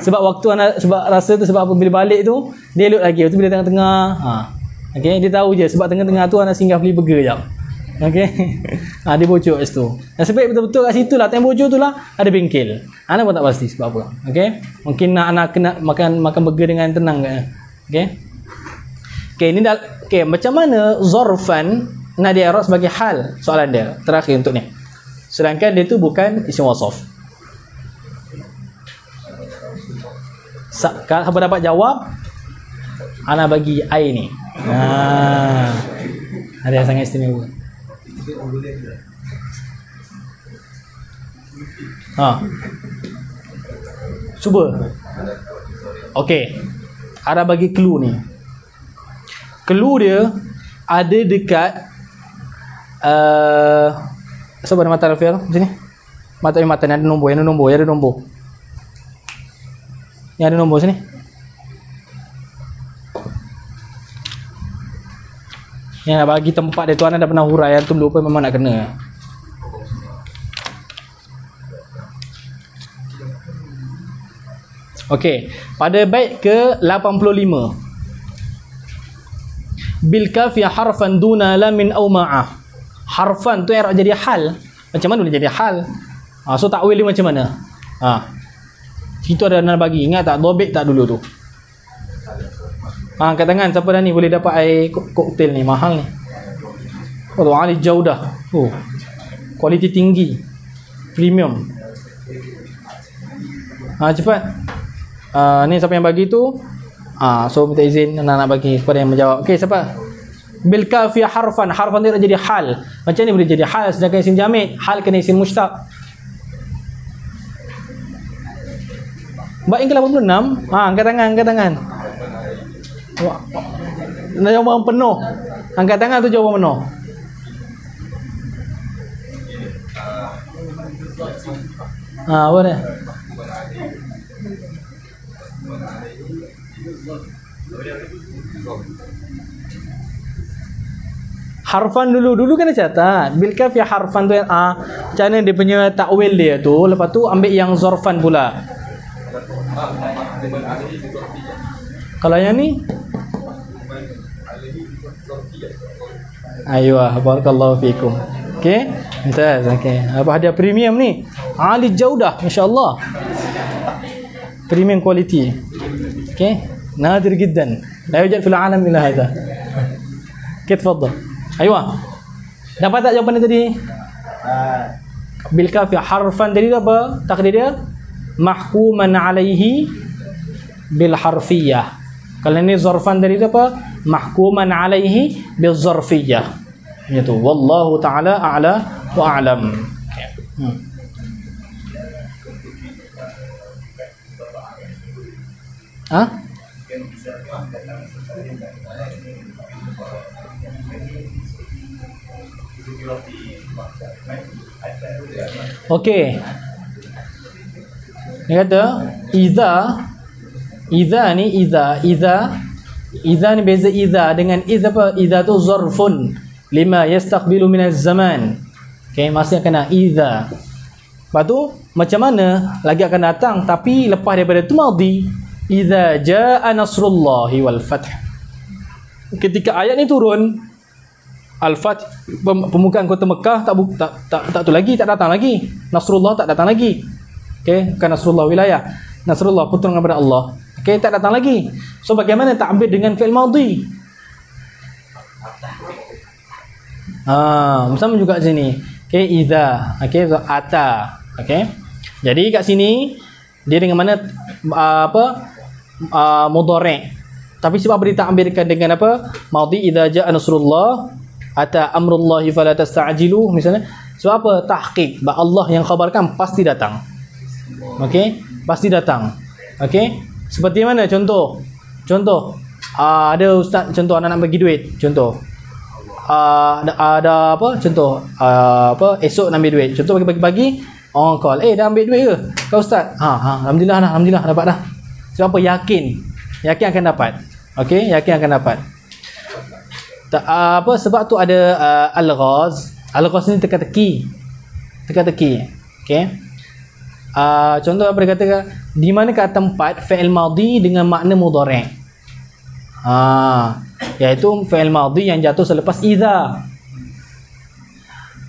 Sebab waktu anak, sebab rasa tu, sebab apa, bila balik tu dia elok lagi. Waktu bila tengah-tengah, okey, dia tahu je sebab tengah-tengah tu anak singgah beli burger jap. Okey. Dia bocor kat situ. Dan sebab betul-betul kat situ lah, time bocor tu lah ada bengkel. Anak pun tak pasti sebab apa. Okey. Mungkin anak kena makan burger dengan tenang kan. Okey. Okey, ni dah okey, macam mana zarfan nak di-i'rab sebagai hal? Soalan dia terakhir untuk ni. Sedangkan dia tu bukan isim wasaf. Siapa dapat jawab, ana bagi ai ni. Ada yang sangat istimewa. Cuba. Okey. Ada bagi clue ni. Clue dia ada dekat Sabar mata Rafial sini. Mata ni ada nombor, ada nombor. Ni ada nombor sini. Yang nak bagi tempat dia tu anda dah pernah hurai, antum lupa memang nak kena. Okey, pada bait ke 85. Bil kafi harfan duna lamin aw ma'ah. Harfan tu i'rab jadi hal. Macam mana boleh jadi hal? So takwil dia macam mana? Situ ada nak bagi. Ingat tak dobek tak dulu tu? Angkat tangan siapa dah ni boleh dapat air koktel ni, mahal ni. Oh, Ali jauh dah. kualiti tinggi, premium. Cepat. Ni siapa yang bagi tu? So minta izin nak bagi kepada yang menjawab. Okey, siapa? Bil kafi harfan. Harfan dia jadi hal. Macam ni boleh jadi hal sedangkan isim jamid. Hal kena isim mushtaq. Baik ke 86? Angkat tangan. Jawapan penuh. Angkat tangan tu jawapan penuh. Apa dia? Harfan dulu kena catat. Bil kaf ya harfan tu macam mana dia punya takwil dia tu. Lepas tu ambil yang zarfan pula. Kalau yang ni aywa, barakallahu fikum. Okey, mumtaz. Okey, apa hadiah premium ni? Ali jaudah, insya-Allah. Premium quality. Okey, nadir jiddan. La yujad fil alam illa hadha. Okey, tafadhal. Aywa. Dapat tak jawapan tadi? Bil kaf harfan tadi apa? Takdir dia mahkuman alaihi bil harfiyah. Kalau ini zarfan dari apa? Mahkuman alaihi bil zarfiyah. Itu wallahu taala a'la wa a'lam. Okey. Dia kata Iza ni beza iza dengan iza apa? Iza tu zarfun lima yastaqbilu minaz zaman. Okey, masih kena iza. Lepas tu macam mana lagi akan datang tapi lepas daripada tu madhi. Iza jaa nasrullahi wal fath. Ketika ayat ni turun al-fath, pembukaan kota Mekah tak tu lagi, tak datang lagi. Nasrullah tak datang lagi. Okey, bukan Nasrullah wilayah. Nasrullah pertolongan daripada Allah. Okey, tak datang lagi. So bagaimana ta'bir dengan fi'il madhi? Sama juga sini. Okey, idza. Okey, ata. Okey. Jadi kat sini dia dengan mana mudhari'. Tapi sebab beri ta'birkan dengan apa? Madhi idza ja'a nasrullah, ata amrullahi fala tasta'jilu misalnya. Sebab apa? Tahqiq. Allah yang khabarkan pasti datang. Okey, pasti datang. Okey. Seperti mana contoh? Ada ustaz contoh anak nak bagi duit. Contoh. Ada apa? Contoh esok nak ambil duit. Contoh pagi-pagi orang call, dah ambil duit ke? Kau ustaz? Alhamdulillah dapat dah. Sebab apa? Yakin akan dapat. Okey, yakin akan dapat. Sebab tu ada al-ghaz. Al-ghaz ni teka-teki. Okey. Contoh apa dia katakan, di manakah tempat fi'il madhi dengan makna mudhari'? Iaitu fi'il madhi yang jatuh selepas idza.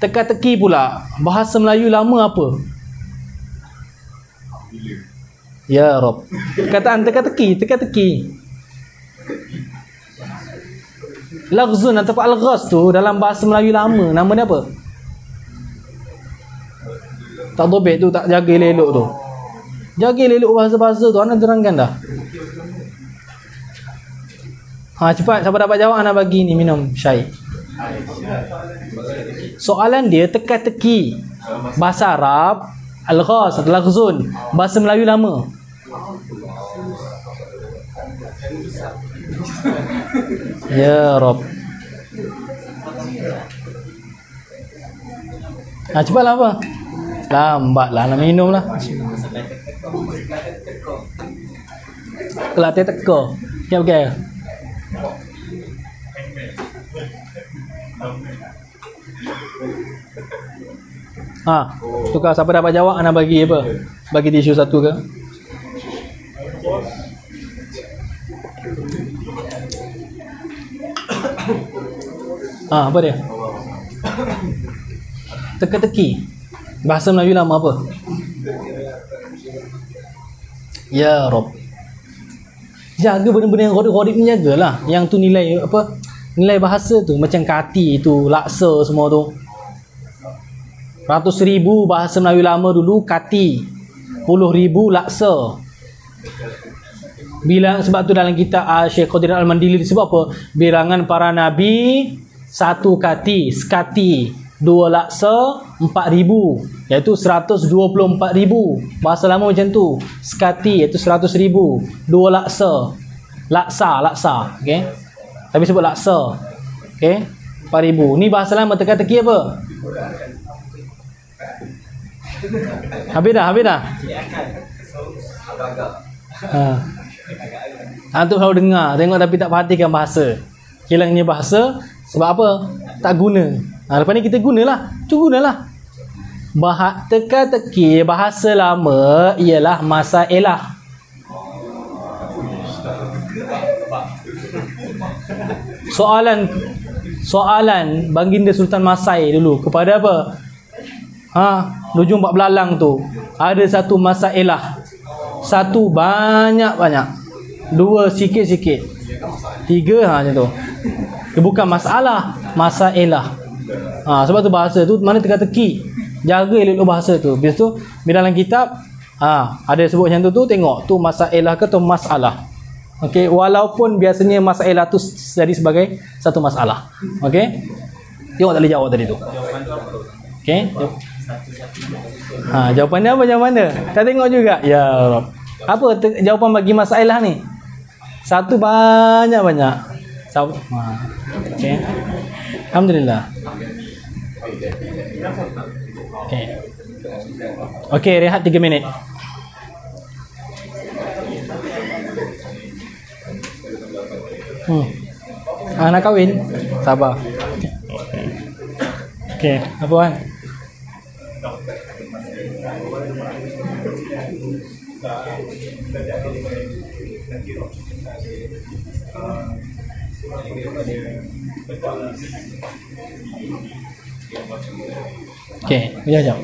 Teka-teki pula. Bahasa Melayu lama apa? Ya Rabb. Kataan teka-teki. Laghzun atau al-ghaz tu dalam bahasa Melayu lama, nama dia apa? Tak dobek tu, tak jaga elok tu. Jaga elok bahasa-bahasa tu, anak terangkan dah. Cepat, siapa dapat jawab anak bagi ni minum syai. Soalan dia teka-teki. Bahasa Arab al-ghaz atau laghzun, bahasa Melayu lama. Ya Rabb. Cepatlah apa? Lambatlah nak minum lah. Kelatih teka. Okey. Tukar siapa dapat jawab anak bagi apa? Bagi tisu satu ke? Apa dia? Teka-teki. Bahasa Melayu lama apa? Ya Rabb. Jaga benda-benda yang gharib ni, jagalah. Yang tu nilai apa? Nilai bahasa tu macam kati tu, laksa semua tu. 100,000 bahasa Melayu lama dulu kati. 10,000 laksa. Sebab tu dalam kitab Syekh Qadir Al-Mandili disebut apa? Bilangan para nabi 1 kati, sekati, 2 laksa, 4,000, iaitu 124,000. Bahasa lama macam tu. Sekati iaitu 100,000, 2 laksa. Laksa, okey. Tapi sebut laksa. Okey. 4,000. Ni bahasa lama, teka-teki apa? Habis dah. Antum selalu dengar, tengok tapi tak perhatikan bahasa. Hilangnya bahasa sebab apa? Tak guna. Lepas ni kita gunalah. Gunalah. Teka-teki bahasa lama ialah masailah. Soalan Baginda Sultan Masai dulu kepada apa? Lujung bak belalang tu. Ada satu masailah. Satu banyak-banyak. 2 sikit-sikit. 3 macam tu. Dia bukan masalah, masailah. Sebab tu bahasa tu mana teka-teki. Jaga elok bahasa tu. Biasa tu dalam kitab ada sebut macam tu tengok tu masailah ke tu masalah. Okey, walaupun biasanya masailah tu jadi sebagai satu masalah. Okey. Tengok tak boleh jawab tadi tu. Okey. Jawapan dia apa, macam mana? Kita tengok juga. Ya Rab. Apa jawapan bagi masailah ni? Satu banyak-banyak. Okey. Alhamdulillah. Okey. Okey, rehat 3 minit. Nak kahwin? Sabar. Okey, apa kan? Okey, jap.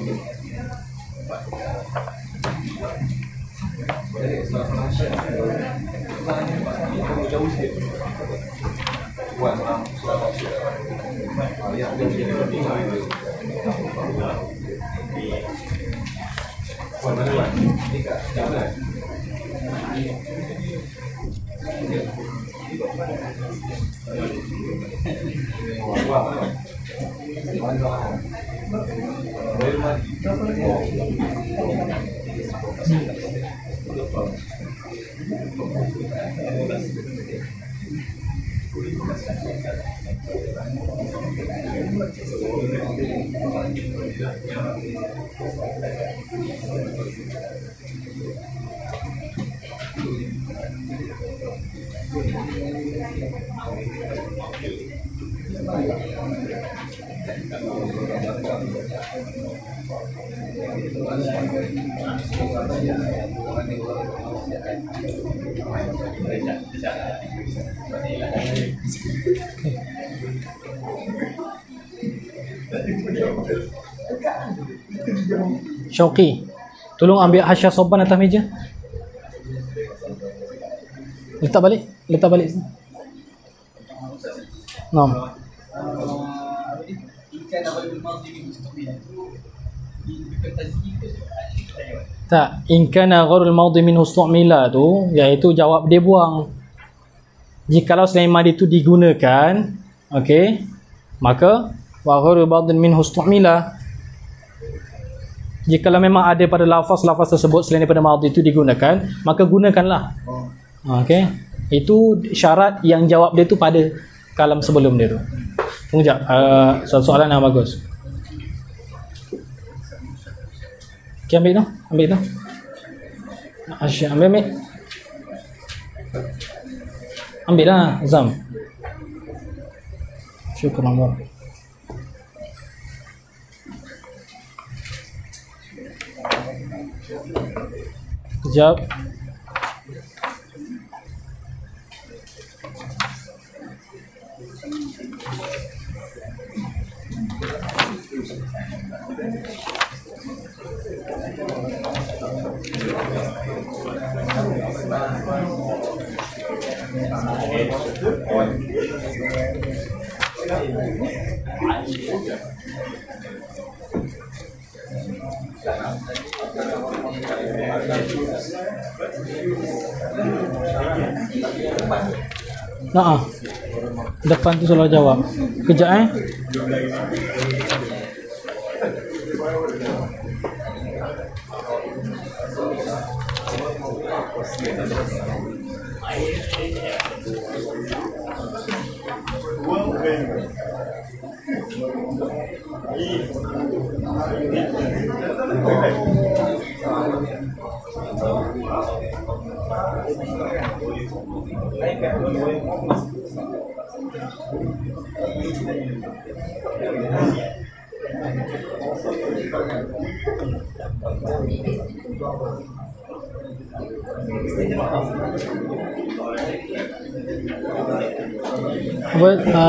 Syauqi, tolong ambil hasyah soban atas meja. Letak balik sini. Nam. Tak, in kana ghairul madhi minhu istu'mila tu, iaitu jawab dia buang. Jikalau selain madhi itu digunakan, okey, maka wa ghairul madhi minhu istu'mila. Jikalau memang ada pada lafaz tersebut selain daripada madhi itu digunakan, maka gunakanlah. Okey. Itu syarat yang jawab dia tu pada kalam sebelum dia tu. Tunggu jap. Soalan yang bagus. Okey, ambil tu. Asyik ambil. Ambil lah, Zam. Syukur Allah. Kejap. Nah, depan tu selalu jawab. Kejap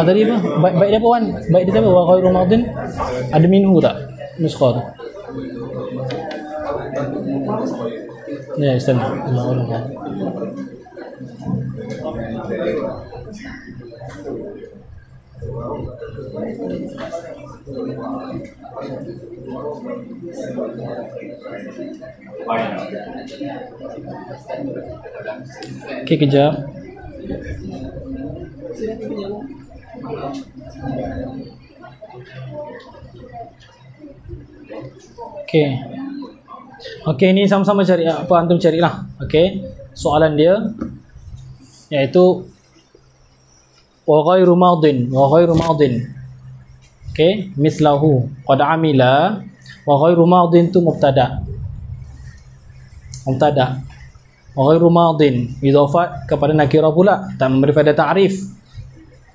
tadi apa? Baik dia apa Wan? Baik dia apa? Wa ghairu madin. Ada minhu tak? Nuskha tu. Ya, istana. Okey, kejap. Okey. Okey, ni sama-sama cari apa antum carilah. Okey. Soalan dia iaitu wa ghairu madin, wa ghairu madin. Okey, mislahu qad amila wa ghairu madin tu mubtada. Mubtada. Wa ghairu madin idafat kepada nakirah pula, tak memberi faedah ta'rif.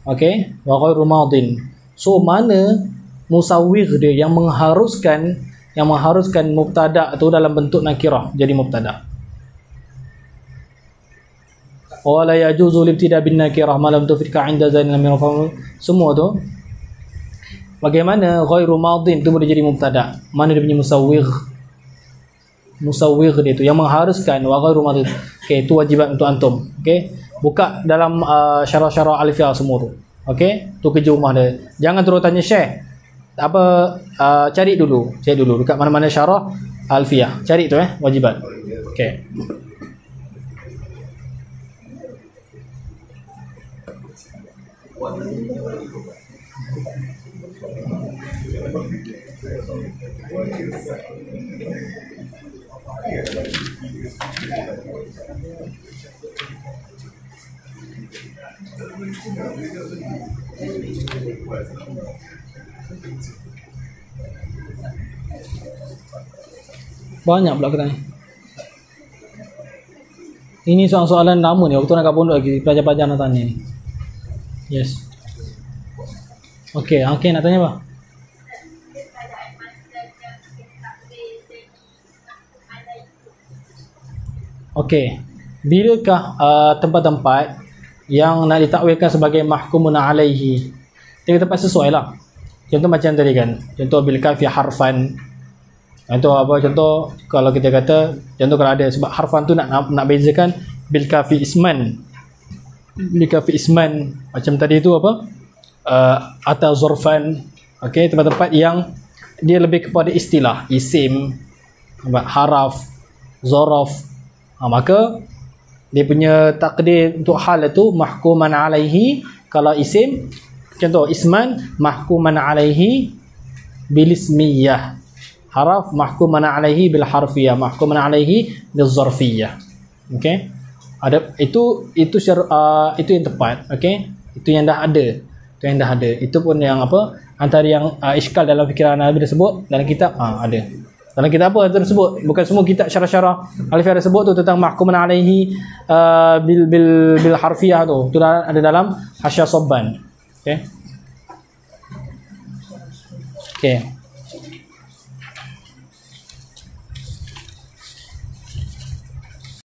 Okey, wa ghairu madin. So mana musawwigh dia yang mengharuskan mubtada tu dalam bentuk nakirah jadi mubtada. Wala yajuzu libtida bin nakirah ma lam tufidka 'inda zainal min semua tu. Bagaimana ghairu madin tu boleh jadi mubtada? Mana dia punya musawwigh? Musawwigh dia tu yang mengharuskan wa ghairu madin. Okey, itu wajiban untuk antum. Okey, buka dalam syarah-syarah alfiah semua tu. Okey, tu kerja rumah dia. Jangan terus tanya Syekh. Apa cari dulu dekat mana-mana syarah alfiah. Cari tu wajiban. Okey. Banyak pula kita ni. Ini soalan lama ni. Waktu nak kat pondok lagi. Pelajar-pelajar nak tanya ni. Yes. Okey, nak tanya apa? Okey. Bilakah tempat-tempat yang nak ditakwilkan sebagai mahkumun alaihi? Tiga tempat sesuai lah. Contoh macam tadi kan. Contoh bil kafi harfan. Contoh apa? Contoh kalau kita kata, contoh kalau ada sebab harfan tu nak bezakan bil kafi isman. Bil kafi isman. Macam tadi tu apa? Atau zorfan. Okey, tempat-tempat yang dia lebih kepada istilah, isim, haraf, zorof. Maka dia punya takdir untuk hal itu mahkuman alaihi. Kalau isim, contoh isman mahkuman alaihi bil ismiyah, haraf mahkuman alaihi bil harfiyah, mahkuman alaihi bil zarfiyah. Okey, ada itu yang tepat. Okey, itu yang dah ada. Itu pun yang apa, antara yang iskal dalam fikiran Nabi tersebut dalam kitab ada. Dalam kitab apa tersebut? Bukan semua kitab syarah-syarah alfiah tersebut tu tentang mahkuman alaihi bil harfiyah tu. Tu ada dalam Hasyiah Sabban. Okey.